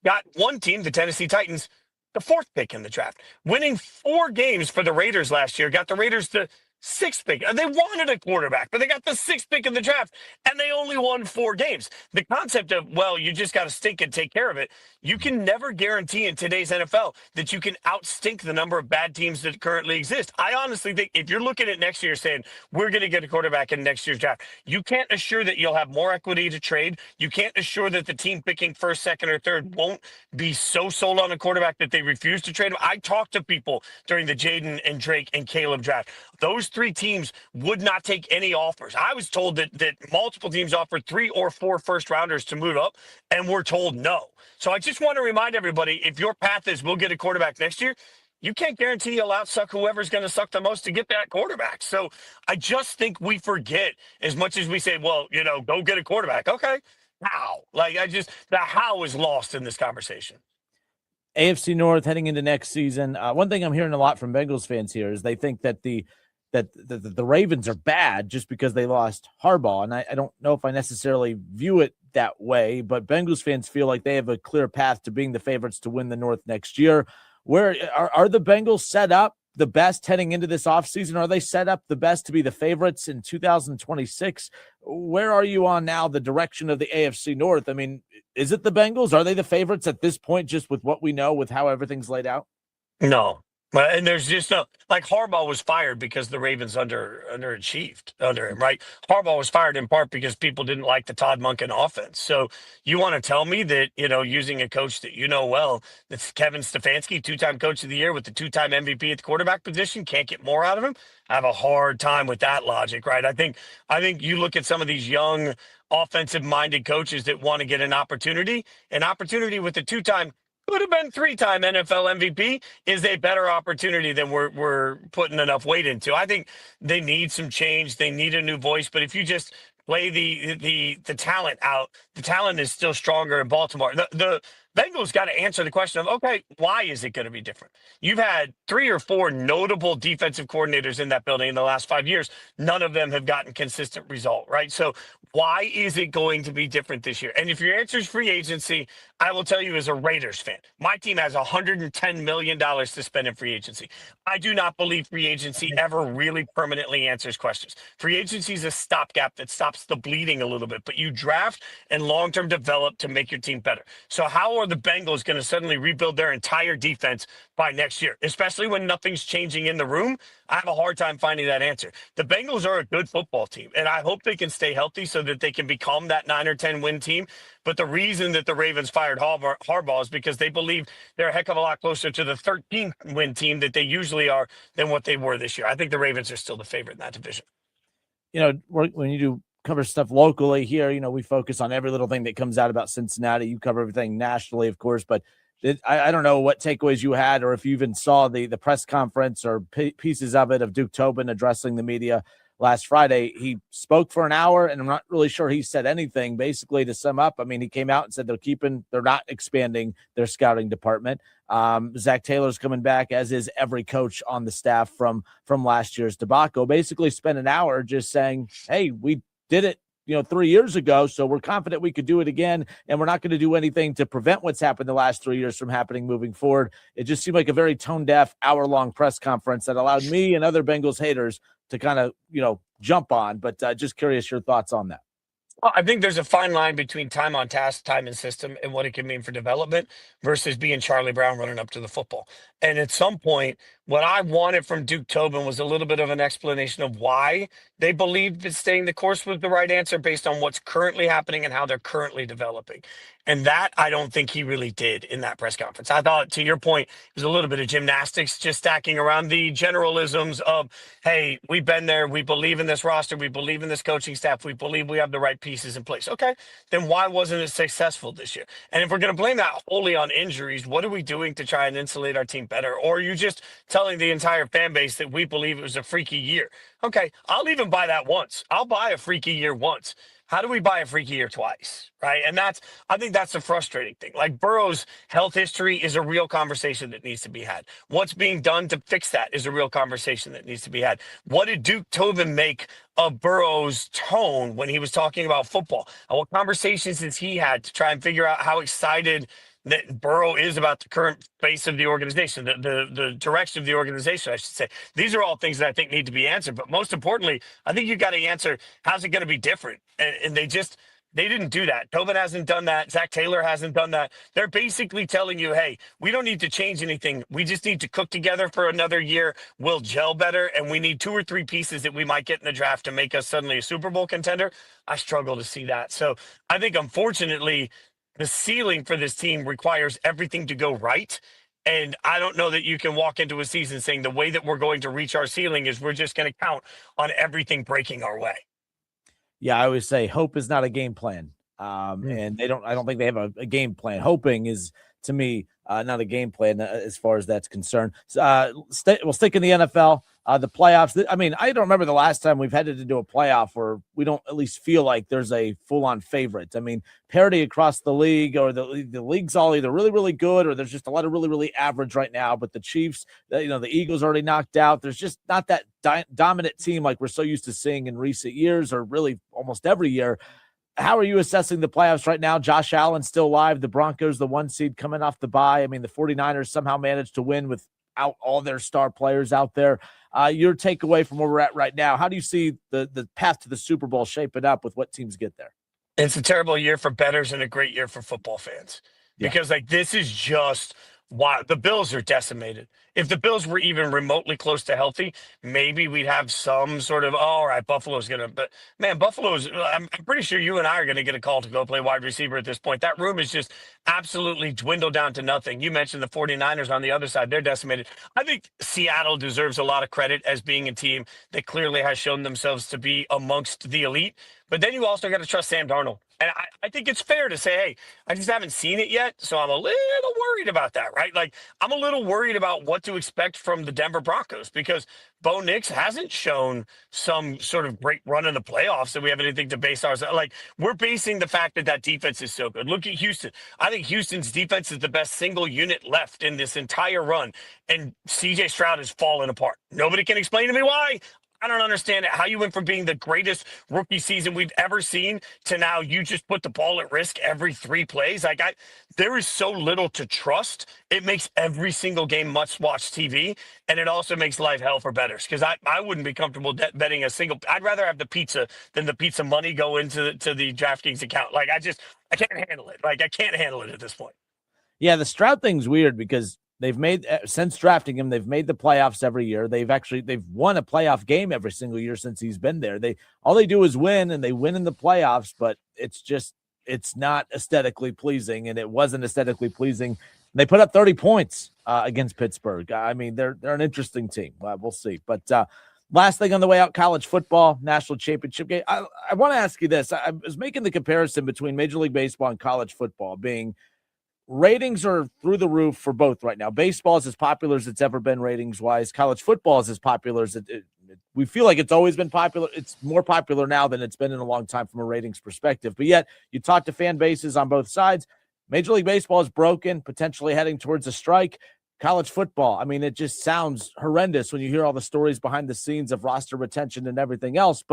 Speaker 14: got one team, the Tennessee Titans, the 4th pick in the draft. Winning 4 games for the Raiders last year got the Raiders the 6th pick. And they wanted a quarterback, but they got the 6th pick in the draft, and they only won 4 games. The concept of, well, you just got to stink and take care of it. You can never guarantee in today's NFL that you can outstink the number of bad teams that currently exist. I honestly think if you're looking at next year saying, we're going to get a quarterback in next year's draft, you can't assure that you'll have more equity to trade. You can't assure that the team picking 1st, 2nd, or 3rd won't be so sold on a quarterback that they refuse to trade him. I talked to people during the Jaden and Drake and Caleb draft. Those 3 teams would not take any offers. I was told that multiple teams offered 3 or 4 first-rounders to move up, and we're told no. So I just want to remind everybody, if your path is we'll get a quarterback next year, you can't guarantee you'll outsuck whoever's going to suck the most to get that quarterback. So I just think we forget, as much as we say, well, go get a quarterback. Okay, how? The how is lost in this conversation.
Speaker 2: AFC North heading into next season. One thing I'm hearing a lot from Bengals fans here is they think that the Ravens are bad just because they lost Harbaugh. And I don't know if I necessarily view it that way, but Bengals fans feel like they have a clear path to being the favorites to win the North next year. Where are the Bengals set up the best heading into this offseason? Are they set up the best to be the favorites in 2026? Where are you on now the direction of the AFC North? I mean, is it the Bengals? Are they the favorites at this point, just with what we know, with how everything's laid out?
Speaker 14: No. And there's just no, Harbaugh was fired because the Ravens underachieved under him, right? Harbaugh was fired in part because people didn't like the Todd Monken offense. So you want to tell me that, using a coach that well, that's Kevin Stefanski, 2-time coach of the year with the 2-time MVP at the quarterback position, can't get more out of him? I have a hard time with that logic, right? I think you look at some of these young offensive-minded coaches that want to get an opportunity with the 2-time could have been 3-time NFL MVP is a better opportunity than we're putting enough weight into. I think they need some change. They need a new voice. But if you just play the talent out, the talent is still stronger in Baltimore. The Bengals got to answer the question of, okay, why is it going to be different? You've had 3 or 4 notable defensive coordinators in that building in the last 5 years. None of them have gotten consistent result, right? So why is it going to be different this year? And if your answer is free agency, I will tell you as a Raiders fan, my team has $110 million to spend in free agency. I do not believe free agency ever really permanently answers questions. Free agency is a stopgap that stops the bleeding a little bit, but you draft and long-term develop to make your team better. So how are the Bengals going to suddenly rebuild their entire defense by next year, especially when nothing's changing in the room? I have a hard time finding that answer. The Bengals are a good football team, and I hope they can stay healthy so that they can become that 9 or 10 win team. But the reason that the Ravens fired Harbaugh is because they believe they're a heck of a lot closer to the 13 win team that they usually are than what they were this year. I think the Ravens are still the favorite in that division.
Speaker 2: You know, when you do cover stuff locally here, you know, we focus on every little thing that comes out about Cincinnati. You cover everything nationally, of course, but I don't know what takeaways you had, or if you even saw the press conference or pieces of it of Duke Tobin addressing the media last Friday. He spoke for an hour, and I'm not really sure he said anything. Basically, to sum up, I mean, he came out and said they're not expanding their scouting department. Zach Taylor's coming back, as is every coach on the staff from last year's debacle. Basically spent an hour just saying, hey, we did it, 3 years ago, so we're confident we could do it again, and we're not going to do anything to prevent what's happened the last 3 years from happening moving forward. It just seemed like a very tone-deaf, hour-long press conference that allowed me and other Bengals haters to kind of, jump on. But just curious your thoughts on that.
Speaker 14: Well, I think there's a fine line between time on task, time and system, and what it can mean for development versus being Charlie Brown running up to the football. And at some point, what I wanted from Duke Tobin was a little bit of an explanation of why they believed that staying the course was the right answer based on what's currently happening and how they're currently developing. And that I don't think he really did in that press conference. I thought, to your point, it was a little bit of gymnastics, just stacking around the generalisms of, hey, we've been there. We believe in this roster. We believe in this coaching staff. We believe we have the right pieces in place. Okay, then why wasn't it successful this year? And if we're going to blame that wholly on injuries, what are we doing to try and insulate our team better? Or are you just telling the entire fan base that we believe it was a freaky year? Okay, I'll even buy that once. I'll buy a freaky year once. How do we buy a freaky year twice, right? And I think that's the frustrating thing. Like, Burrow's health history is a real conversation that needs to be had. What's being done to fix that is a real conversation that needs to be had. What did Duke Tobin make of Burrow's tone when he was talking about football? And what conversations has he had to try and figure out how excited that Burrow is about the current face of the organization, the direction of the organization, I should say. These are all things that I think need to be answered. But most importantly, I think you got to answer, how's it going to be different? And they didn't do that. Tobin hasn't done that. Zach Taylor hasn't done that. They're basically telling you, hey, we don't need to change anything. We just need to cook together for another year. We'll gel better. And we need 2 or 3 pieces that we might get in the draft to make us suddenly a Super Bowl contender. I struggle to see that. So I think, unfortunately, the ceiling for this team requires everything to go right. And I don't know that you can walk into a season saying the way that we're going to reach our ceiling is we're just going to count on everything breaking our way.
Speaker 2: Yeah, I always say hope is not a game plan. And I don't think they have a game plan. Hoping is, to me, not a game plan as far as that's concerned. We'll stick in the NFL, the playoffs. I mean, I don't remember the last time we've headed into a playoff where we don't at least feel like there's a full-on favorite. I mean, parity across the league, or the league's all either really, really good, or there's just a lot of really, really average right now. But the Chiefs, the Eagles already knocked out. There's just not that dominant team like we're so used to seeing in recent years, or really almost every year. How are you assessing the playoffs right now? Josh Allen still alive. The Broncos, the 1 seed, coming off the bye. I mean, the 49ers somehow managed to win without all their star players out there. Your takeaway from where we're at right now, how do you see the path to the Super Bowl shaping up with what teams get there?
Speaker 14: It's a terrible year for bettors and a great year for football fans. Because, this is just why the Bills are decimated. If the Bills were even remotely close to healthy, maybe we'd have some sort of, all right, Buffalo's going to, but man, I'm pretty sure you and I are going to get a call to go play wide receiver at this point. That room is just absolutely dwindled down to nothing. You mentioned the 49ers on the other side. They're decimated. I think Seattle deserves a lot of credit as being a team that clearly has shown themselves to be amongst the elite. But then you also got to trust Sam Darnold. And I think it's fair to say, hey, I just haven't seen it yet, so I'm a little worried about that, right? Like, I'm a little worried about what to expect from the Denver Broncos because Bo Nix hasn't shown some sort of great run in the playoffs that we have anything to base ours. Like, we're basing the fact that that defense is so good. Look at Houston. I think Houston's defense is the best single unit left in this entire run, and CJ Stroud has fallen apart. Nobody can explain to me why. I don't understand how you went from being the greatest rookie season we've ever seen to now you just put the ball at risk every 3 plays. Like, there is so little to trust. It makes every single game must-watch TV, and it also makes life hell for bettors because I wouldn't be comfortable betting a single. I'd rather have the pizza than the pizza money go into the DraftKings account. Like, I can't handle it. Like, I can't handle it at this point.
Speaker 2: Yeah, the Stroud thing's weird because they've made, since drafting him, they've made the playoffs every year. They've won a playoff game every single year since he's been there. All they do is win, and they win in the playoffs, but it's not aesthetically pleasing, and it wasn't aesthetically pleasing. They put up 30 points against Pittsburgh. I mean, they're an interesting team. We'll see. But last thing on the way out, college football, national championship game. I want to ask you this. I was making the comparison between Major League Baseball and college football being ratings are through the roof for both right now. Baseball is as popular as it's ever been ratings-wise. College football is as popular as we feel like it's always been popular. It's more popular now than it's been in a long time from a ratings perspective. But yet, you talk to fan bases on both sides. Major League Baseball is broken, potentially heading towards a strike. College football, I mean, it just sounds horrendous when you hear all the stories behind the scenes of roster retention and everything else.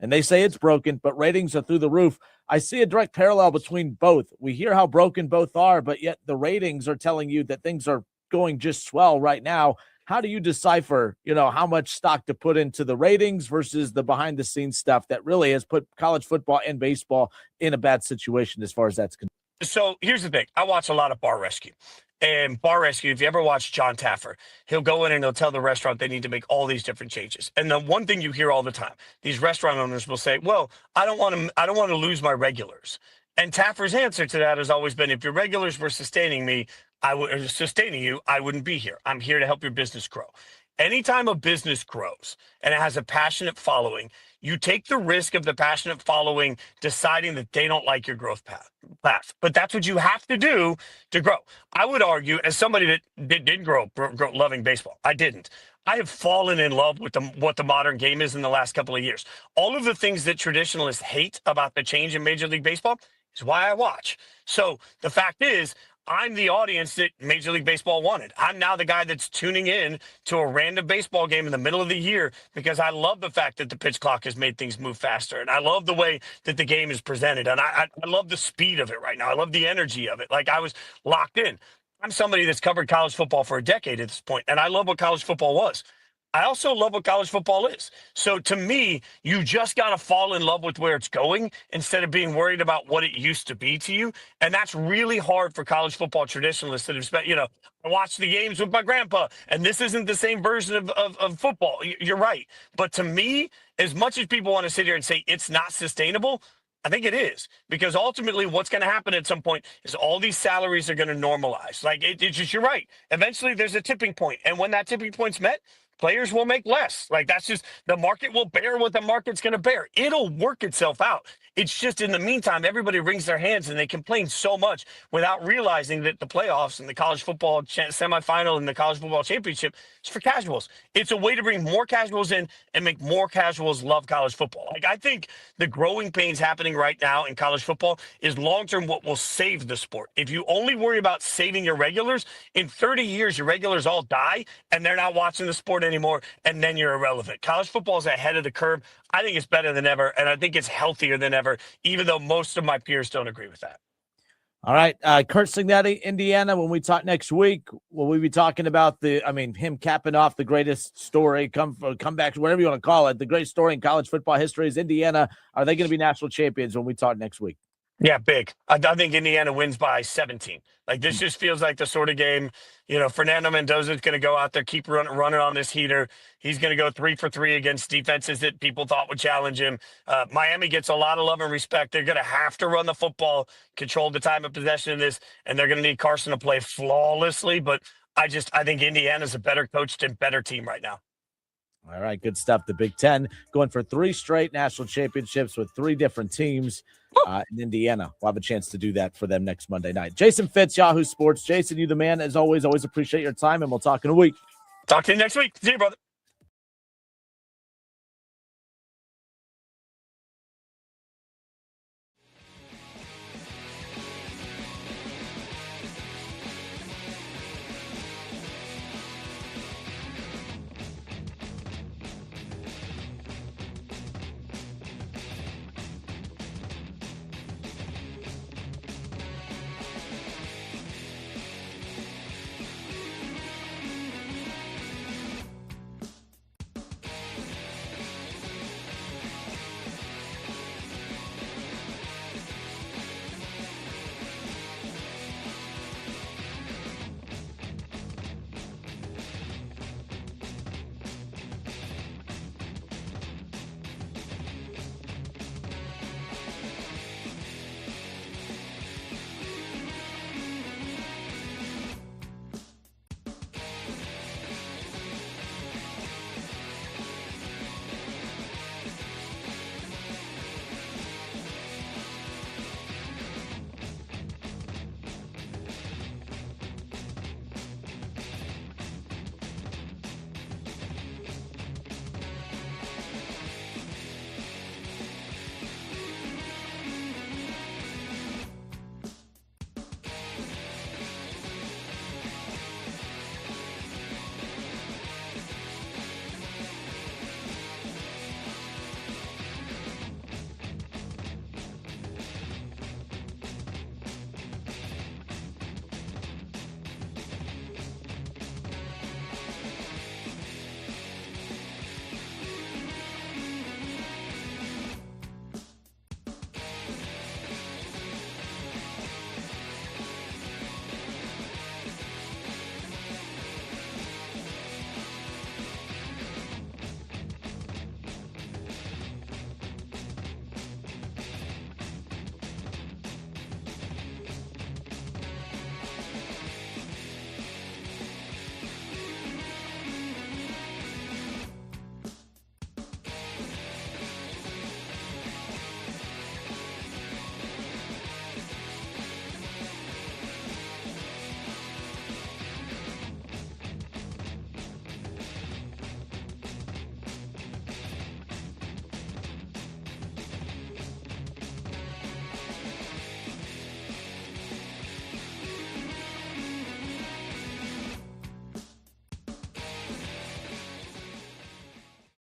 Speaker 2: And they say it's broken, but ratings are through the roof. I see a direct parallel between both. We hear how broken both are, but yet the ratings are telling you that things are going just swell right now. How do you decipher, how much stock to put into the ratings versus the behind the scenes stuff that really has put college football and baseball in a bad situation as far as that's concerned?
Speaker 14: So here's the thing. I watch a lot of Bar Rescue. And Bar Rescue, if you ever watch John Taffer, he'll go in and he'll tell the restaurant they need to make all these different changes. And the one thing you hear all the time, these restaurant owners will say, well, I don't want to lose my regulars. And Taffer's answer to that has always been, if your regulars were sustaining me, I wouldn't be here. I'm here to help your business grow. Anytime a business grows and it has a passionate following, you take the risk of the passionate following deciding that they don't like your growth path. But that's what you have to do to grow. I would argue, as somebody that did grow loving baseball, I didn't. I have fallen in love with what the modern game is in the last couple of years. All of the things that traditionalists hate about the change in Major League Baseball is why I watch. So the fact is, I'm the audience that Major League Baseball wanted. I'm now the guy that's tuning in to a random baseball game in the middle of the year because I love the fact that the pitch clock has made things move faster. And I love the way that the game is presented. And I love the speed of it right now. I love the energy of it. Like, I was locked in. I'm somebody that's covered college football for a decade at this point, and I love what college football was. I also love what college football is. So to me, you just got to fall in love with where it's going instead of being worried about what it used to be to you. And that's really hard for college football traditionalists that have spent, I watched the games with my grandpa, and this isn't the same version of football. You're right. But to me, as much as people want to sit here and say it's not sustainable, I think it is, because ultimately what's going to happen at some point is all these salaries are going to normalize. Like, it's just, you're right. Eventually there's a tipping point. And when that tipping point's met, players will make less. Like, that's just, the market will bear what the market's going to bear. It'll work itself out. It's just, in the meantime, everybody wrings their hands and they complain so much without realizing that the playoffs and the college football semifinal and the college football championship is for casuals. It's a way to bring more casuals in and make more casuals love college football. Like, I think the growing pains happening right now in college football is long-term what will save the sport. If you only worry about saving your regulars, in 30 years, your regulars all die and they're not watching the sport anymore, and then you're irrelevant. College football is ahead of the curve. I think it's better than ever, and I think it's healthier than ever, even though most of my peers don't agree with that.
Speaker 2: All right. Kurt Cignetti, Indiana, when we talk next week, will we be talking about him capping off the greatest story, comeback, whatever you want to call it, the great story in college football history is Indiana. Are they going to be national champions when we talk next week?
Speaker 14: Yeah, big. I think Indiana wins by 17. Like, this just feels like the sort of game, Fernando Mendoza is going to go out there, keep running on this heater. He's going to go 3 for 3 against defenses that people thought would challenge him. Miami gets a lot of love and respect. They're going to have to run the football, control the time of possession in this, and they're going to need Carson to play flawlessly. But I think Indiana's a better coached and better team right now.
Speaker 2: All right, good stuff. The Big Ten going for 3 straight national championships with 3 different teams in Indiana. We'll have a chance to do that for them next Monday night. Jason Fitz, Yahoo Sports. Jason, you the man as always. Always appreciate your time, and we'll talk in a week.
Speaker 14: Talk to you next week. See you, brother.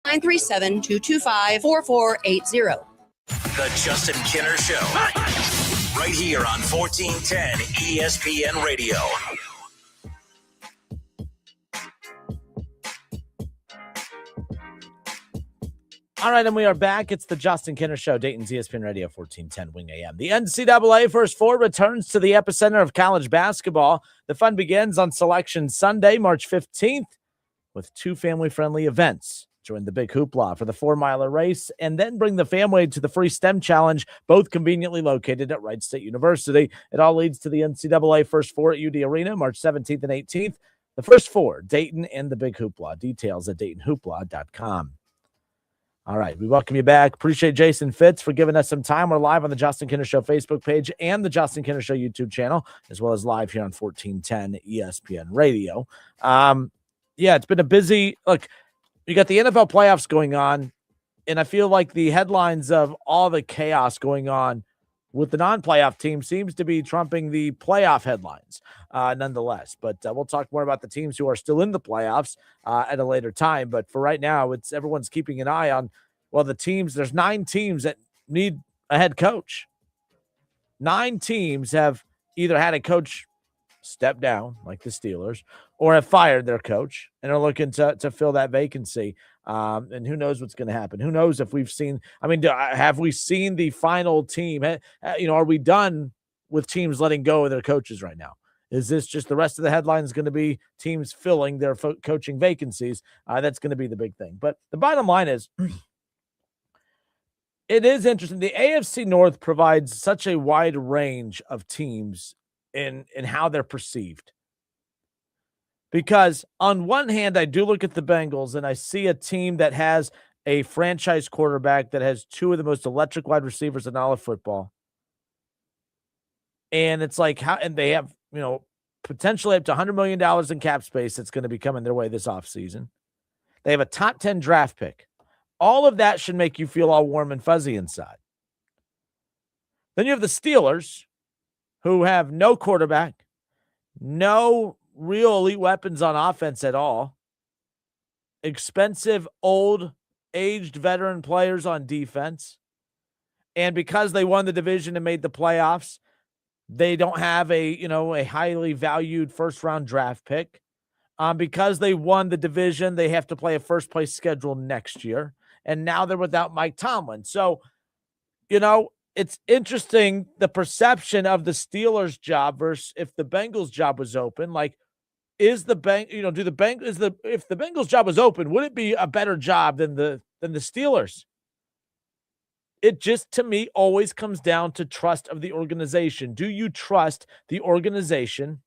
Speaker 15: Nine 225-4480.
Speaker 1: The Justin Kinner Show. Right here on 1410 ESPN Radio.
Speaker 2: All right, and we are back. It's the Justin Kinner Show, Dayton's ESPN Radio, 1410 Wing AM. The NCAA First Four returns to the epicenter of college basketball. The fun begins on Selection Sunday, March 15th, with 2 family-friendly events. Join the big hoopla for the 4-miler race, and then bring the family to the free STEM challenge, both conveniently located at Wright State University. It all leads to the NCAA First Four at UD Arena, March 17th and 18th. The First Four, Dayton and the big hoopla. Details at DaytonHoopla.com. All right, we welcome you back. Appreciate Jason Fitz for giving us some time. We're live on the Justin Kinner Show Facebook page and the Justin Kinner Show YouTube channel, as well as live here on 1410 ESPN Radio. It's been a busy look. You got the NFL playoffs going on, and I feel like the headlines of all the chaos going on with the non-playoff team seems to be trumping the playoff headlines nonetheless. But we'll talk more about the teams who are still in the playoffs at a later time. But for right now, it's everyone's keeping an eye on, the teams. There's 9 teams that need a head coach. 9 teams have either had a coach step down, like the Steelers, or have fired their coach and are looking to fill that vacancy. And who knows what's going to happen? Who knows if we've seen, have we seen the final team? Are we done with teams letting go of their coaches right now? Is this just the rest of the headlines going to be teams filling their coaching vacancies? That's going to be the big thing. But the bottom line is, it is interesting. The AFC North provides such a wide range of teams in how they're perceived. Because on one hand, I do look at the Bengals and I see a team that has a franchise quarterback that has two of the most electric wide receivers in all of football. And it's like, how, and they have, potentially up to $100 million in cap space that's going to be coming their way this offseason. They have a top 10 draft pick. All of that should make you feel all warm and fuzzy inside. Then you have the Steelers, who have no quarterback, no real elite weapons on offense at all, expensive, old, aged veteran players on defense. And because they won the division and made the playoffs, they don't have a highly valued first-round draft pick. Because they won the division, they have to play a first-place schedule next year. And now they're without Mike Tomlin. So, it's interesting, the perception of the Steelers job versus if the Bengals job was open. Like, if the Bengals job was open, would it be a better job than the Steelers? It just, to me, always comes down to trust of the organization. Do you trust the organization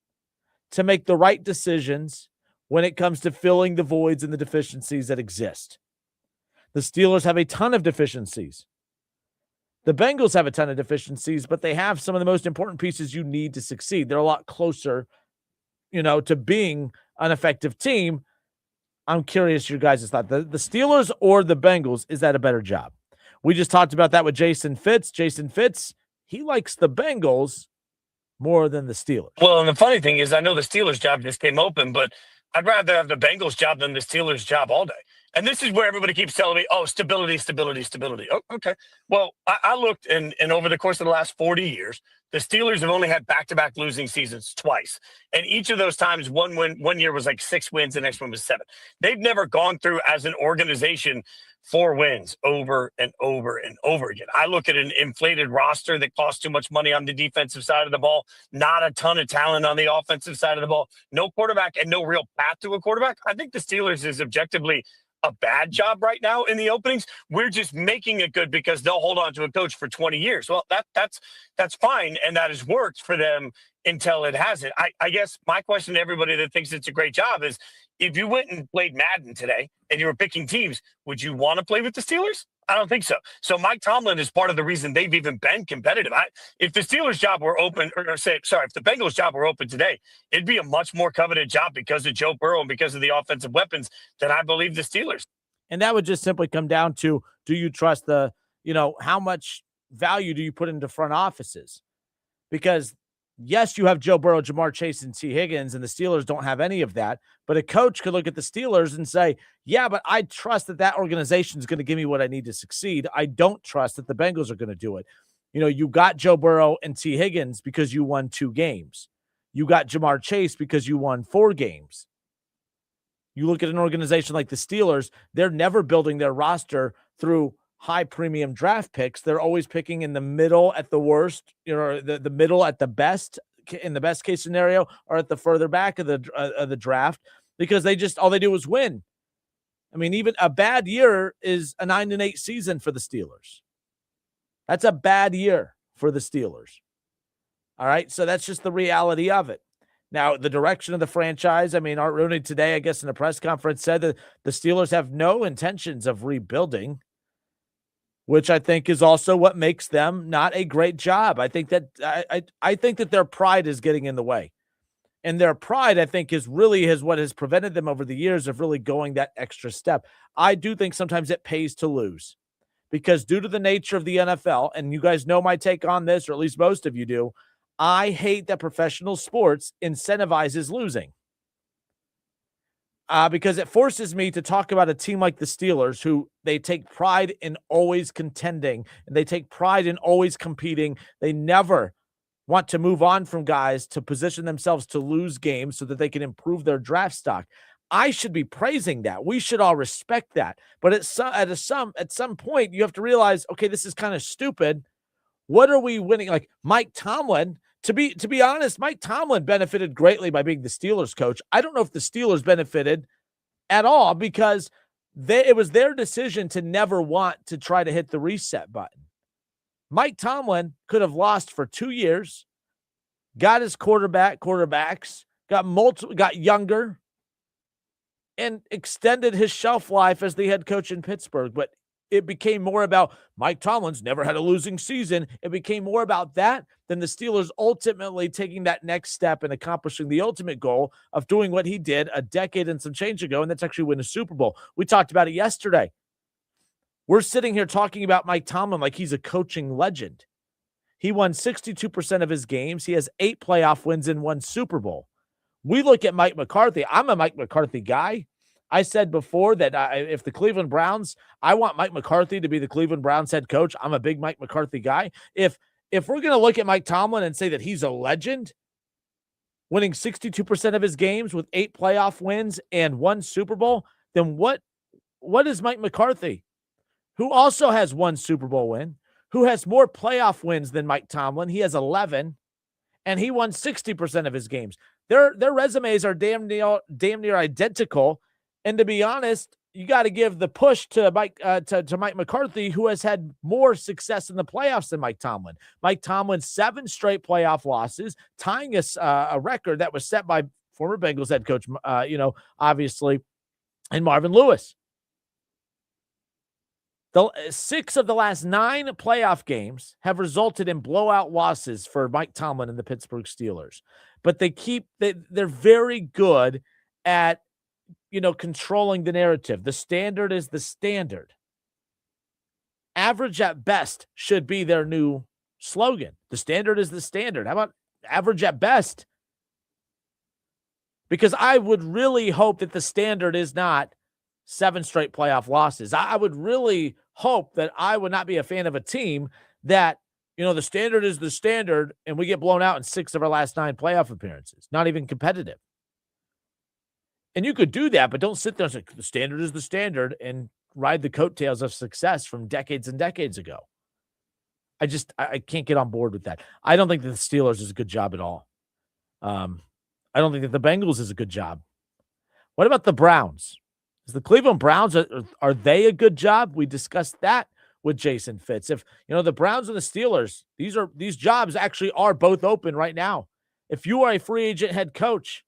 Speaker 2: to make the right decisions when it comes to filling the voids and the deficiencies that exist? The Steelers have a ton of deficiencies. The Bengals have a ton of deficiencies, but they have some of the most important pieces you need to succeed. They're a lot closer, to being an effective team. I'm curious your guys' thought. The Steelers or the Bengals, is that a better job? We just talked about that with Jason Fitz. Jason Fitz, he likes the Bengals more than the Steelers.
Speaker 14: Well, and the funny thing is, I know the Steelers job just came open, but I'd rather have the Bengals job than the Steelers job all day. And this is where everybody keeps telling me, oh, stability, stability, stability. Oh, okay. Well, I looked, and over the course of the last 40 years, the Steelers have only had back-to-back losing seasons twice. And each of those times, one year was like 6 wins, the next one was 7. They've never gone through, as an organization, 4 wins over and over and over again. I look at an inflated roster that costs too much money on the defensive side of the ball, not a ton of talent on the offensive side of the ball, no quarterback and no real path to a quarterback. I think the Steelers is objectively a bad job right now in the openings. We're just making it good because they'll hold on to a coach for 20 years. Well, that's fine, and that has worked for them until it hasn't. I guess my question to everybody that thinks it's a great job is, if you went and played Madden today and you were picking teams, would you want to play with the Steelers? I don't think so. So Mike Tomlin is part of the reason they've even been competitive. If the Steelers job were open, if the Bengals job were open today, it'd be a much more coveted job because of Joe Burrow and because of the offensive weapons than I believe the Steelers.
Speaker 2: And that would just simply come down to, do you trust how much value do you put into front offices? Because yes, you have Joe Burrow, Jamar Chase, and T. Higgins, and the Steelers don't have any of that. But a coach could look at the Steelers and say, yeah, but I trust that organization is going to give me what I need to succeed. I don't trust that the Bengals are going to do it. You got Joe Burrow and T. Higgins because you won 2 games. You got Jamar Chase because you won 4 games. You look at an organization like the Steelers, they're never building their roster through high premium draft picks. They're always picking in the middle at the worst, the middle at the best, in the best case scenario, or at the further back of the draft, because all they do is win. I mean, even a bad year is a 9-8 season for the Steelers. That's a bad year for the Steelers. All right. So that's just the reality of it. Now, the direction of the franchise, Art Rooney today, I guess in a press conference, said that the Steelers have no intentions of rebuilding, which I think is also what makes them not a great job. I think that I think that their pride is getting in the way. And their pride, I think, is what has prevented them over the years of really going that extra step. I do think sometimes it pays to lose, because due to the nature of the NFL, and you guys know my take on this, or at least most of you do, I hate that professional sports incentivizes losing. Because it forces me to talk about a team like the Steelers, who they take pride in always contending, and they take pride in always competing. They never want to move on from guys to position themselves to lose games so that they can improve their draft stock. I should be praising that. We should all respect that. But at some point, you have to realize, okay, this is kind of stupid. What are we winning? Like Mike Tomlin. To be honest, Mike Tomlin benefited greatly by being the Steelers coach. I don't know if the Steelers benefited at all, because it was their decision to never want to try to hit the reset button. Mike Tomlin could have lost for 2 years, got his quarterbacks, got younger, and extended his shelf life as the head coach in Pittsburgh. But it became more about Mike Tomlin's never had a losing season. It became more about that than the Steelers ultimately taking that next step and accomplishing the ultimate goal of doing what he did a decade and some change ago, and that's actually win a Super Bowl. We talked about it yesterday. We're sitting here talking about Mike Tomlin like he's a coaching legend. He won 62% of his games. He has 8 playoff wins and 1 Super Bowl. We look at Mike McCarthy. I'm a Mike McCarthy guy. I said before that if the Cleveland Browns, I want Mike McCarthy to be the Cleveland Browns head coach. I'm a big Mike McCarthy guy. If we're going to look at Mike Tomlin and say that he's a legend, winning 62% of his games with 8 playoff wins and 1 Super Bowl, then what is Mike McCarthy, who also has 1 Super Bowl win, who has more playoff wins than Mike Tomlin? He has 11, and he won 60% of his games. Their resumes are damn near identical. And to be honest, you got to give the push to Mike McCarthy, who has had more success in the playoffs than Mike Tomlin. Mike Tomlin, 7 straight playoff losses, tying a record that was set by former Bengals head coach, obviously, and Marvin Lewis. 6 of the last 9 playoff games have resulted in blowout losses for Mike Tomlin and the Pittsburgh Steelers. But they're very good at controlling the narrative. The standard is the standard. Average at best should be their new slogan. The standard is the standard. How about average at best? Because I would really hope that the standard is not 7 straight playoff losses. I would really hope that I would not be a fan of a team that, the standard is the standard and we get blown out in 6 of our last 9 playoff appearances. Not even competitive. And you could do that, but don't sit there and say the standard is the standard and ride the coattails of success from decades and decades ago. I can't get on board with that. I don't think that the Steelers is a good job at all. I don't think that the Bengals is a good job. What about the Browns? Is the Cleveland Browns, are they a good job? We discussed that with Jason Fitz. If, the Browns and the Steelers, these jobs actually are both open right now. If you are a free agent head coach,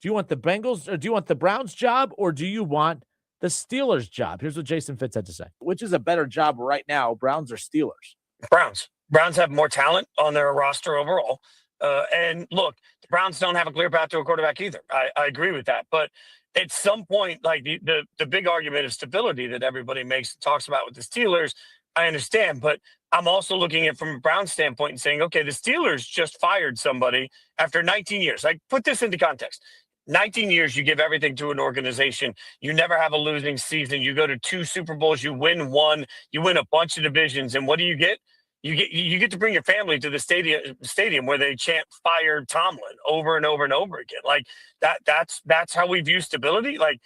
Speaker 2: do you want the Bengals or do you want the Browns job or do you want the Steelers job? Here's what Jason Fitz had to say. Which is a better job right now, Browns or Steelers?
Speaker 14: Browns. Browns have more talent on their roster overall. And look, the Browns don't have a clear path to a quarterback either. I agree with that. But at some point, like the big argument of stability that everybody talks about with the Steelers, I understand. But I'm also looking at it from a Browns standpoint and saying, okay, the Steelers just fired somebody after 19 years. Like, put this into context. 19 years, you give everything to an organization. You never have a losing season. You go to 2 Super Bowls. You win 1. You win a bunch of divisions. And what do you get? You get to bring your family to the stadium where they chant "Fire Tomlin" over and over and over again. Like that's how we view stability. Like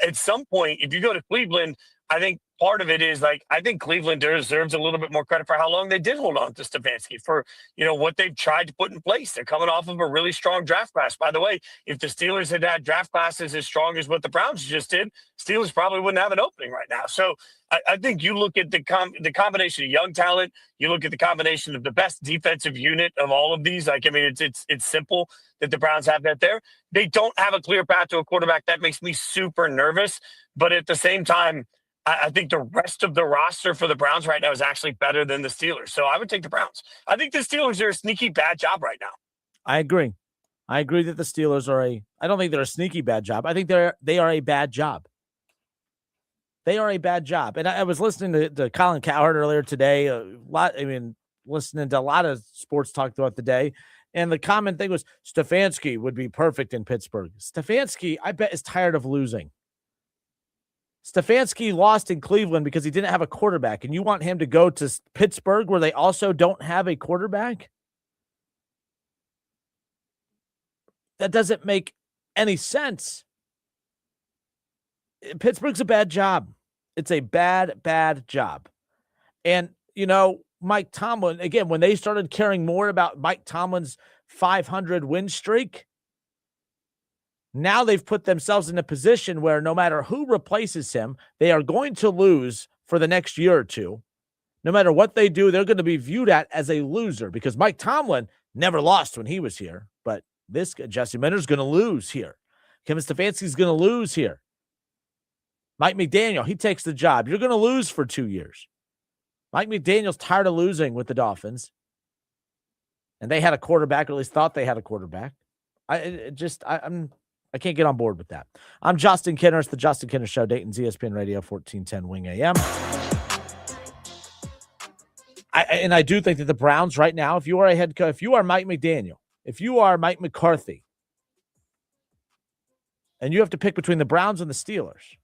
Speaker 14: at some point, if you go to Cleveland, I think part of it is I think Cleveland deserves a little bit more credit for how long they did hold on to Stefanski for, what they've tried to put in place. They're coming off of a really strong draft class. By the way, if the Steelers had draft classes as strong as what the Browns just did, Steelers probably wouldn't have an opening right now. So I think you look at the combination of young talent, you look at the combination of the best defensive unit of all of these. It's simple that the Browns have that there. They don't have a clear path to a quarterback. That makes me super nervous. But at the same time, I think the rest of the roster for the Browns right now is actually better than the Steelers. So I would take the Browns. I think the Steelers are a sneaky bad job right now.
Speaker 2: I agree. I agree that the Steelers are I don't think they're a sneaky bad job. I think they are a bad job. They are a bad job. And I was listening to Colin Cowherd earlier today. Listening to a lot of sports talk throughout the day. And the common thing was Stefanski would be perfect in Pittsburgh. Stefanski, I bet, is tired of losing. Stefanski lost in Cleveland because he didn't have a quarterback, and you want him to go to Pittsburgh where they also don't have a quarterback? That doesn't make any sense. Pittsburgh's a bad job. It's a bad, bad job. And, Mike Tomlin, again, when they started caring more about Mike Tomlin's 500 win streak, now they've put themselves in a position where no matter who replaces him, they are going to lose for the next year or two. No matter what they do, they're going to be viewed as a loser because Mike Tomlin never lost when he was here. But this Jesse Minter's going to lose here. Kevin Stefanski's going to lose here. Mike McDaniel, he takes the job. You're going to lose for 2 years. Mike McDaniel's tired of losing with the Dolphins. And they had a quarterback, or at least thought they had a quarterback. I can't get on board with that. I'm Justin Kinner. It's the Justin Kinner Show, Dayton's ESPN Radio, 1410 Wing AM. I do think that the Browns right now, if you are a head coach, if you are Mike McDaniel, if you are Mike McCarthy, and you have to pick between the Browns and the Steelers,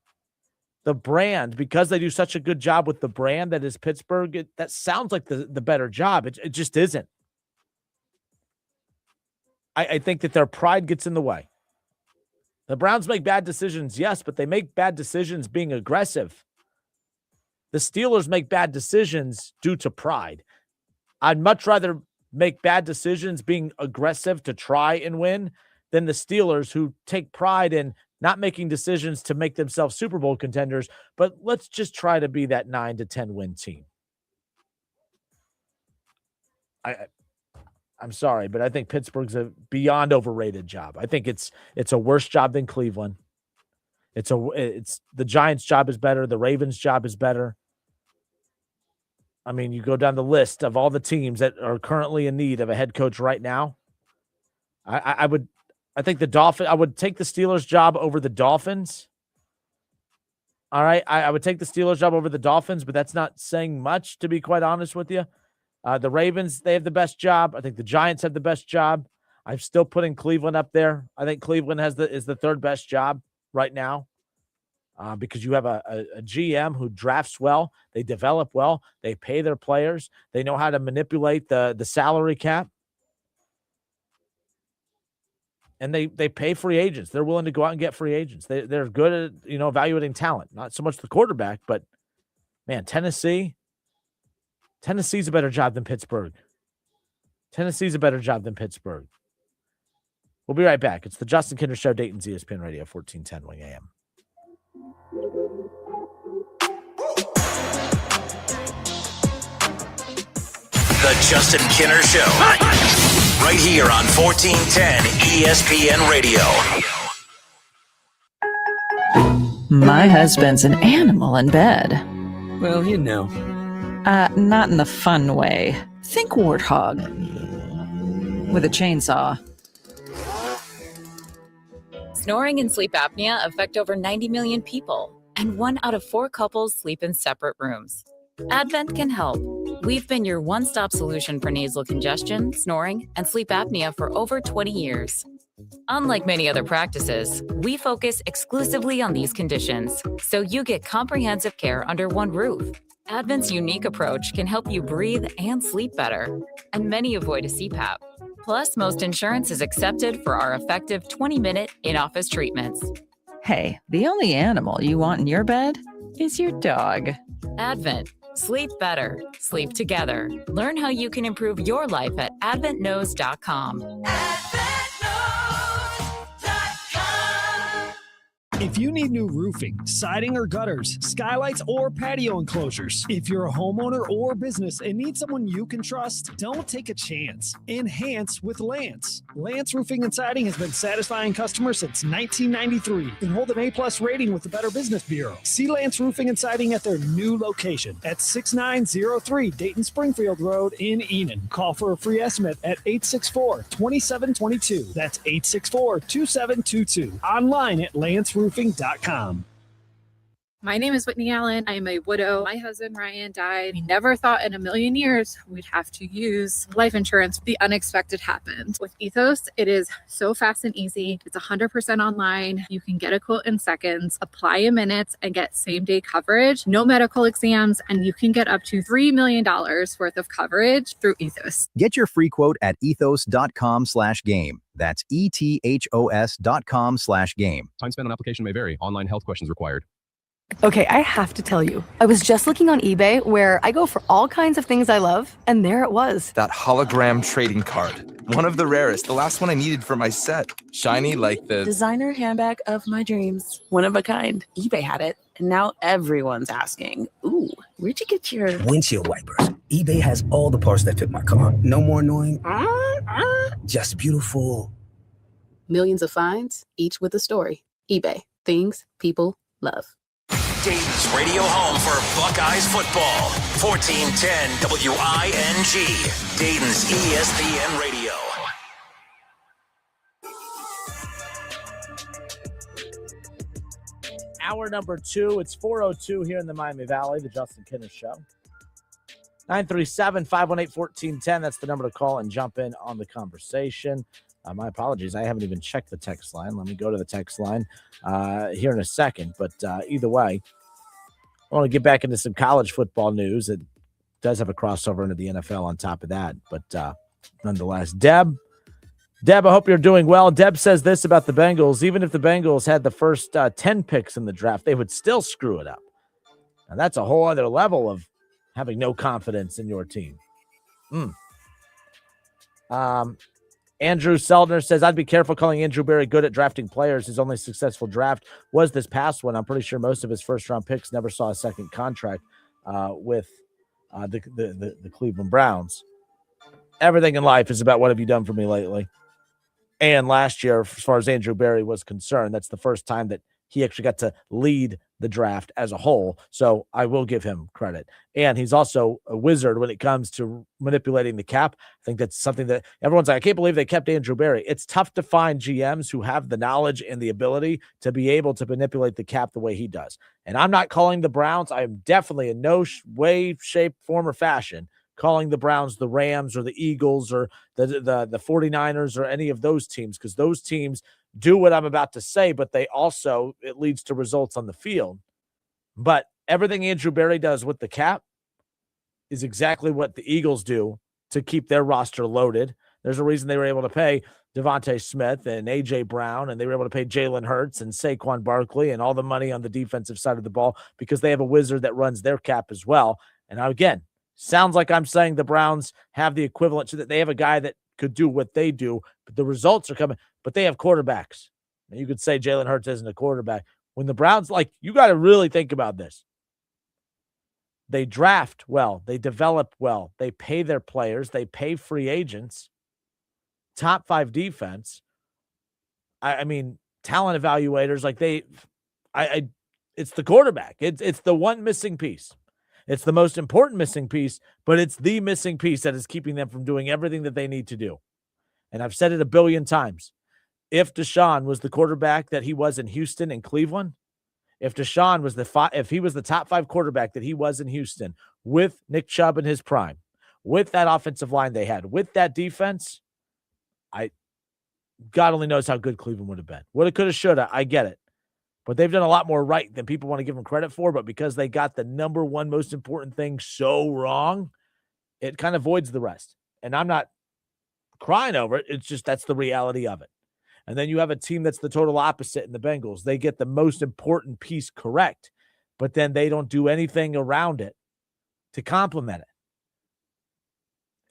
Speaker 2: the brand, because they do such a good job with the brand that is Pittsburgh, that sounds like the better job. It just isn't. I think that their pride gets in the way. The Browns make bad decisions, yes, but they make bad decisions being aggressive. The Steelers make bad decisions due to pride. I'd much rather make bad decisions being aggressive to try and win than the Steelers, who take pride in not making decisions to make themselves Super Bowl contenders, but let's just try to be that 9 to 10 win team. I'm sorry, but I think Pittsburgh's a beyond overrated job. I think it's a worse job than Cleveland. It's the Giants' job is better. The Ravens' job is better. I mean, you go down the list of all the teams that are currently in need of a head coach right now. I think the Dolphins. I would take the Steelers' job over the Dolphins. All right, I would take the Steelers' job over the Dolphins, but that's not saying much, to be quite honest with you. The Ravens, they have the best job. I think the Giants have the best job. I'm still putting Cleveland up there. I think Cleveland is the third best job right now because you have a GM who drafts well. They develop well. They pay their players. They know how to manipulate the salary cap. And they pay free agents. They're willing to go out and get free agents. They're good at evaluating talent. Not so much the quarterback, but man, Tennessee's a better job than Pittsburgh. Tennessee's a better job than Pittsburgh. We'll be right back. It's the Justin Kinner Show, Dayton's ESPN Radio, 1410 Wing AM.
Speaker 1: The Justin Kinner Show. Right here on 1410 ESPN Radio.
Speaker 15: My husband's an animal in bed.
Speaker 16: Well,
Speaker 15: Not in the fun way. Think warthog. With a chainsaw.
Speaker 17: Snoring and sleep apnea affect over 90 million people, and 1 out of 4 couples sleep in separate rooms. Advent can help. We've been your one-stop solution for nasal congestion, snoring, and sleep apnea for over 20 years. Unlike many other practices, we focus exclusively on these conditions, so you get comprehensive care under one roof. Advent's unique approach can help you breathe and sleep better, and many avoid a CPAP. Plus, most insurance is accepted for our effective 20-minute in-office treatments.
Speaker 15: Hey, the only animal you want in your bed is your dog.
Speaker 17: Advent. Sleep better. Sleep together. Learn how you can improve your life at adventknows.com.
Speaker 18: If you need new roofing, siding or gutters, skylights or patio enclosures, if you're a homeowner or business and need someone you can trust, don't take a chance. Enhance with Lance. Lance Roofing and Siding has been satisfying customers since 1993 and hold an A+ rating with the Better Business Bureau. See Lance Roofing and Siding at their new location at 6903 Dayton Springfield Road in Enon. Call for a free estimate at 864-2722. That's 864-2722. Online at lanceroofing.com.
Speaker 19: My name is Whitney Allen. I am a widow. My husband, Ryan, died. We never thought in a million years we'd have to use life insurance. The unexpected happened. With Ethos, it is so fast and easy. It's 100% online. You can get a quote in seconds, apply in minutes, and get same-day coverage. No medical exams, and you can get up to $3 million worth of coverage through Ethos.
Speaker 20: Get your free quote at ethos.com/game. That's ethos.com/game.
Speaker 21: Time spent on application may vary. Online health questions required.
Speaker 22: Okay, I have to tell you, I was just looking on eBay where I go for all kinds of things I love, and there it was.
Speaker 23: That hologram trading card. One of the rarest. The last one I needed for my set. Shiny like the
Speaker 22: designer handbag of my dreams. One of a kind. eBay had it, and now everyone's asking, ooh, where'd you get your
Speaker 24: windshield wipers? eBay has all the parts that fit my car. No more annoying, just beautiful
Speaker 3: Millions of finds, each with a story. eBay. Things people love.
Speaker 1: Dayton's radio home for Buckeyes football. 1410 WING. Dayton's ESPN Radio.
Speaker 2: Hour number 2. It's 4:02 here in the Miami Valley, the Justin Kinner Show. 937-518-1410. That's the number to call and jump in on the conversation. My apologies. I haven't even checked the text line. Let me go to the text line here in a second. But either way, I want to get back into some college football news. It does have a crossover into the NFL on top of that. But nonetheless, Deb, I hope you're doing well. Deb says this about the Bengals. Even if the Bengals had the first 10 picks in the draft, they would still screw it up. Now, that's a whole other level of having no confidence in your team. Andrew Seldner says, I'd be careful calling Andrew Berry good at drafting players. His only successful draft was this past one. I'm pretty sure most of his first-round picks never saw a second contract with the Cleveland Browns. Everything in life is about what have you done for me lately. And last year, as far as Andrew Berry was concerned, that's the first time that he actually got to lead the draft as a whole. So I will give him credit. And he's also a wizard when it comes to manipulating the cap. I think that's something that everyone's like, I can't believe they kept Andrew Berry. It's tough to find GMs who have the knowledge and the ability to be able to manipulate the cap the way he does. And I'm not calling the Browns. I am definitely in no way, shape, form, or fashion calling the Browns the Rams or the Eagles or the 49ers or any of those teams, because those teams do what I'm about to say, but they also, it leads to results on the field. But everything Andrew Berry does with the cap is exactly what the Eagles do to keep their roster loaded. There's a reason they were able to pay Devontae Smith and A.J. Brown, and they were able to pay Jalen Hurts and Saquon Barkley and all the money on the defensive side of the ball because they have a wizard that runs their cap as well. And again, sounds like I'm saying the Browns have the equivalent to that. They have a guy that could do what they do, but the results are coming. But they have quarterbacks. And you could say Jalen Hurts isn't a quarterback. When the Browns, you got to really think about this. They draft well. They develop well. They pay their players. They pay free agents. Top 5 defense. I mean, talent evaluators, it's the quarterback. It's the one missing piece. It's the most important missing piece, but it's the missing piece that is keeping them from doing everything that they need to do. And I've said it a billion times. If Deshaun was the quarterback that he was in Houston and Cleveland, if Deshaun was if he was the top 5 quarterback that he was in Houston with Nick Chubb in his prime, with that offensive line they had, with that defense, God only knows how good Cleveland would have been. Woulda, coulda, shoulda. I get it. But they've done a lot more right than people want to give them credit for. But because they got the number one most important thing so wrong, it kind of voids the rest. And I'm not crying over it. It's just that's the reality of it. And then you have a team that's the total opposite in the Bengals. They get the most important piece correct, but then they don't do anything around it to complement it.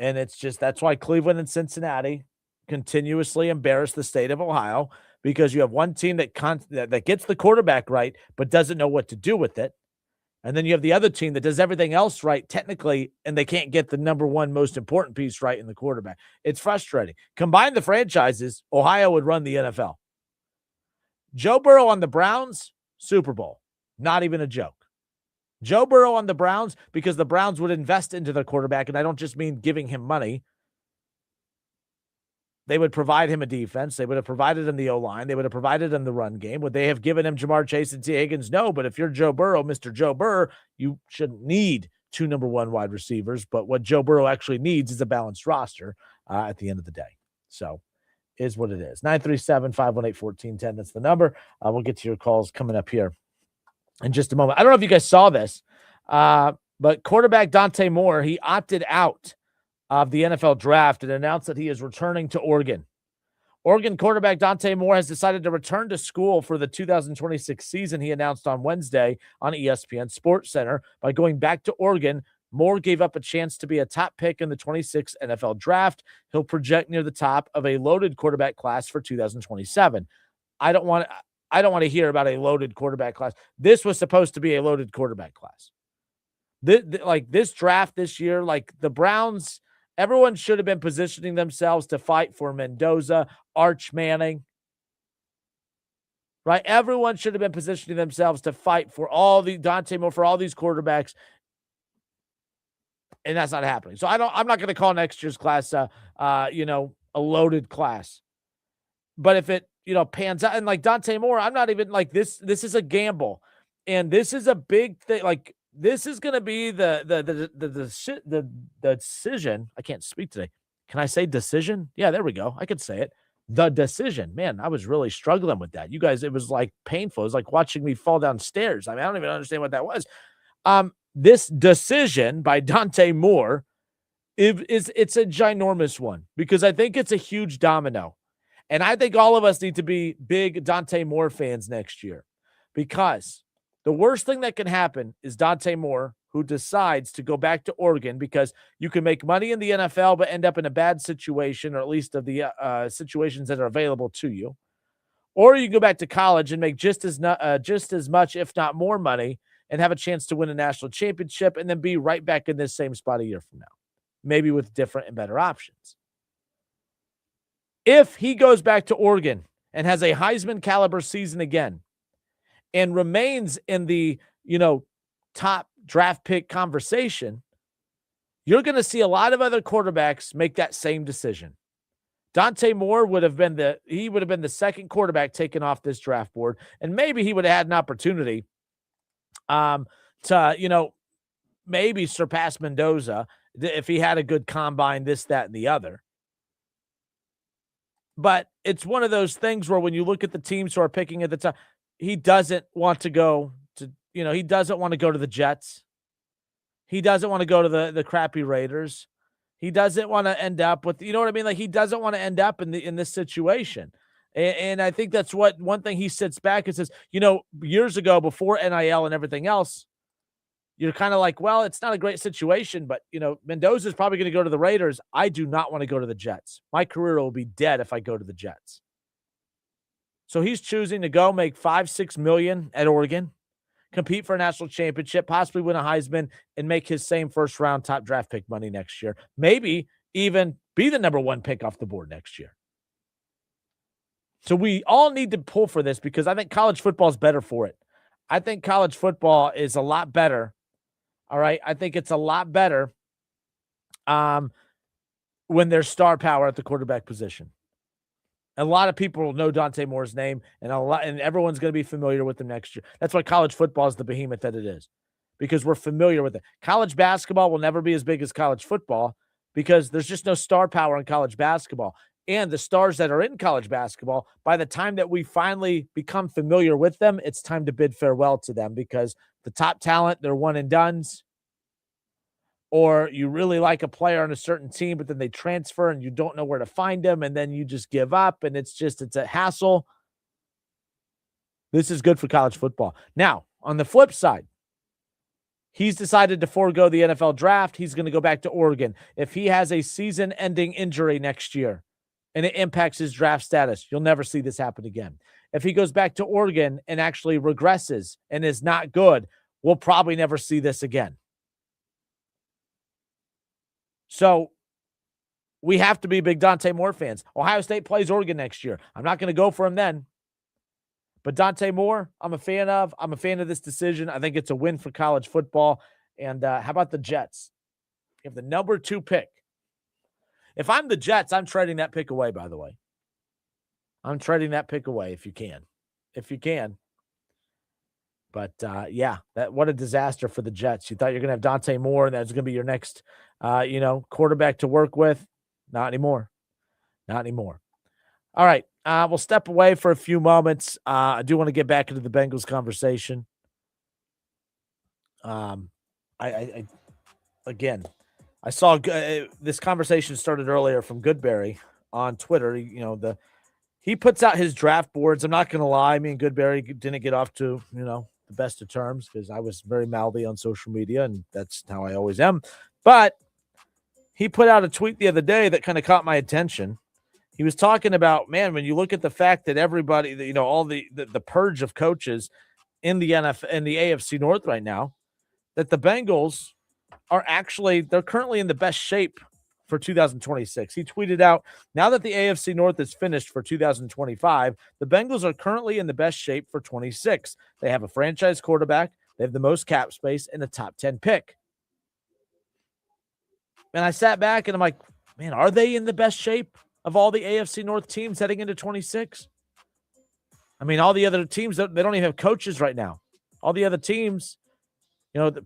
Speaker 2: And it's just that's why Cleveland and Cincinnati continuously embarrass the state of Ohio, because you have one team that gets the quarterback right but doesn't know what to do with it. And then you have the other team that does everything else right technically, and they can't get the number one most important piece right in the quarterback. It's frustrating. Combine the franchises, Ohio would run the NFL. Joe Burrow on the Browns, Super Bowl. Not even a joke. Joe Burrow on the Browns, because the Browns would invest into their quarterback, and I don't just mean giving him money. They would provide him a defense. They would have provided him the O-line. They would have provided him the run game. Would they have given him Jamar Chase and T. Higgins? No, but if you're Joe Burrow, Mr. Joe Burrow, you shouldn't need 2 number 1 wide receivers. But what Joe Burrow actually needs is a balanced roster at the end of the day. So is what it is. 937-518-1410. That's the number. We'll get to your calls coming up here in just a moment. I don't know if you guys saw this, but quarterback Dante Moore, he opted out of the NFL draft and announced that he is returning to Oregon. Oregon quarterback Dante Moore has decided to return to school for the 2026 season, he announced on Wednesday on ESPN SportsCenter. By going back to Oregon, Moore gave up a chance to be a top pick in the 26th NFL draft. He'll project near the top of a loaded quarterback class for 2027. I don't want to hear about a loaded quarterback class. This was supposed to be a loaded quarterback class. This draft this year, the Browns, everyone should have been positioning themselves to fight for Mendoza, Arch Manning. right? Everyone should have been positioning themselves to fight for all the Dante Moore, for all these quarterbacks. And that's not happening. So I'm not going to call next year's class, a loaded class. But if it, pans out, and like Dante Moore, I'm not even like this is a gamble. And this is a big thing. Like, this is going to be the decision. I can't speak today. Can I say decision? Yeah, there we go. I could say it. The decision. Man, I was really struggling with that. You guys, it was like painful. It was like watching me fall downstairs. I mean, I don't even understand what that was. This decision by Dante Moore it's a ginormous one, because I think it's a huge domino. And I think all of us need to be big Dante Moore fans next year, because the worst thing that can happen is Dante Moore, who decides to go back to Oregon, because you can make money in the NFL but end up in a bad situation, or at least of the situations that are available to you. Or you can go back to college and make just as much, if not more money, and have a chance to win a national championship, and then be right back in this same spot a year from now, maybe with different and better options. If he goes back to Oregon and has a Heisman caliber season again and remains in the, top draft pick conversation, you're going to see a lot of other quarterbacks make that same decision. Dante Moore would have been the second quarterback taken off this draft board, and maybe he would have had an opportunity to, maybe surpass Mendoza if he had a good combine, this, that, and the other. But it's one of those things where when you look at the teams who are picking at the time, he doesn't want to go to, he doesn't want to go to the Jets. He doesn't want to go to the crappy Raiders. He doesn't want to end up with, what I mean? Like, he doesn't want to end up in this situation. And I think that's what one thing he sits back and says, years ago, before NIL and everything else, you're kind of like, well, it's not a great situation, but, Mendoza's probably going to go to the Raiders. I do not want to go to the Jets. My career will be dead if I go to the Jets. So he's choosing to go make $5-6 million at Oregon, compete for a national championship, possibly win a Heisman, and make his same first-round top draft pick money next year. Maybe even be the number one pick off the board next year. So we all need to pull for this, because I think college football is better for it. I think college football is a lot better. All right. I think it's a lot better when there's star power at the quarterback position. A lot of people will know Dante Moore's name, and everyone's going to be familiar with him next year. That's why college football is the behemoth that it is, because we're familiar with it. College basketball will never be as big as college football, because there's just no star power in college basketball. And the stars that are in college basketball, by the time that we finally become familiar with them, it's time to bid farewell to them, because the top talent, they're one and dones. Or you really like a player on a certain team, but then they transfer and you don't know where to find them, and then you just give up, and it's a hassle. This is good for college football. Now, on the flip side, he's decided to forego the NFL draft. He's going to go back to Oregon. If he has a season-ending injury next year and it impacts his draft status, you'll never see this happen again. If he goes back to Oregon and actually regresses and is not good, we'll probably never see this again. So we have to be big Dante Moore fans. Ohio State plays Oregon next year. I'm not going to go for him then. But Dante Moore, I'm a fan of. I'm a fan of this decision. I think it's a win for college football. And how about the Jets? You have the number 2 pick. If I'm the Jets, I'm trading that pick away, by the way. I'm trading that pick away if you can. If you can. But, what a disaster for the Jets. You thought you're going to have Dante Moore, and that's going to be your next, quarterback to work with. Not anymore. Not anymore. All right. We'll step away for a few moments. I do want to get back into the Bengals conversation. I saw this conversation started earlier from Goodberry on Twitter. He puts out his draft boards. I'm not going to lie. Me and Goodberry didn't get off to, the best of terms, because I was very mouthy on social media, and that's how I always am. But he put out a tweet the other day that kind of caught my attention. He was talking about, man, when you look at the fact that everybody, all the purge of coaches in the NFL and the AFC North right now, that the Bengals are they're currently in the best shape for 2026. He tweeted out, now that the AFC North is finished for 2025, the Bengals are currently in the best shape for 26. They have a franchise quarterback, they have the most cap space, and a top 10 pick. And I sat back and I'm like, man, are they in the best shape of all the AFC North teams heading into 26? I mean, all the other teams, they don't even have coaches right now. All the other teams,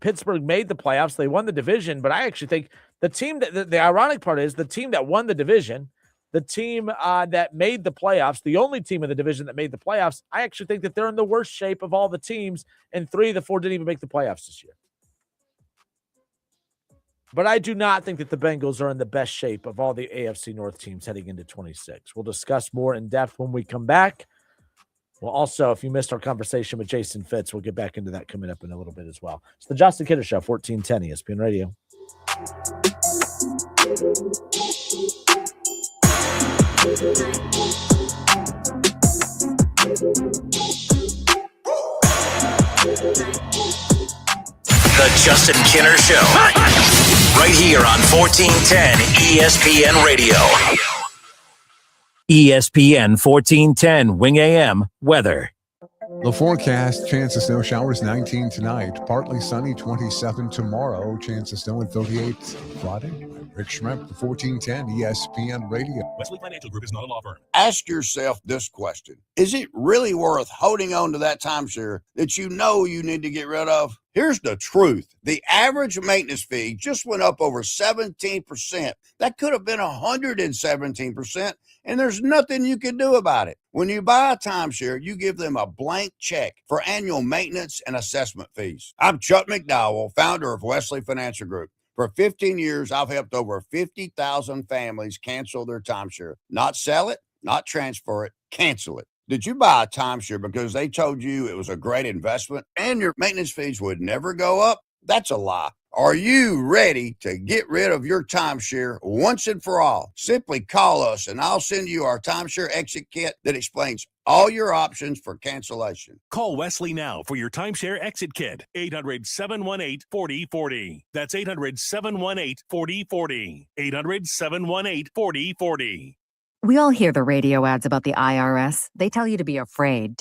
Speaker 2: Pittsburgh made the playoffs. They won the division, but I actually think the team the ironic part is the team that won the division, the team that made the playoffs, the only team in the division that made the playoffs, I actually think that they're in the worst shape of all the teams, and 3 of the 4 didn't even make the playoffs this year. But I do not think that the Bengals are in the best shape of all the AFC North teams heading into 26. We'll discuss more in depth when we come back. Well, also, if you missed our conversation with Jason Fitz, we'll get back into that coming up in a little bit as well. It's the Justin Kidder Show, 1410 ESPN Radio.
Speaker 1: The Justin Kinner Show. Right here on 1410 ESPN Radio.
Speaker 4: ESPN 1410 Wing AM weather.
Speaker 5: The forecast, chance of snow showers 19 tonight, partly sunny 27 tomorrow, chance of snow at 38 Friday. Rick Schrepp, 1410 ESPN Radio.
Speaker 7: Wesley Financial Group is not a law firm.
Speaker 6: Ask yourself this question. Is it really worth holding on to that timeshare that you know you need to get rid of? Here's the truth. The average maintenance fee just went up over 17%. That could have been 117%, and there's nothing you can do about it. When you buy a timeshare, you give them a blank check for annual maintenance and assessment fees. I'm Chuck McDowell, founder of Wesley Financial Group. For 15 years, I've helped over 50,000 families cancel their timeshare. Not sell it, not transfer it, cancel it. Did you buy a timeshare because they told you it was a great investment and your maintenance fees would never go up? That's a lie. Are you ready to get rid of your timeshare once and for all? Simply call us and I'll send you our timeshare exit kit that explains all your options for cancellation.
Speaker 7: Call Wesley now for your timeshare exit kit. 800-718-4040. That's 800-718-4040. 800-718-4040.
Speaker 16: We all hear the radio ads about the IRS. They tell you to be afraid, to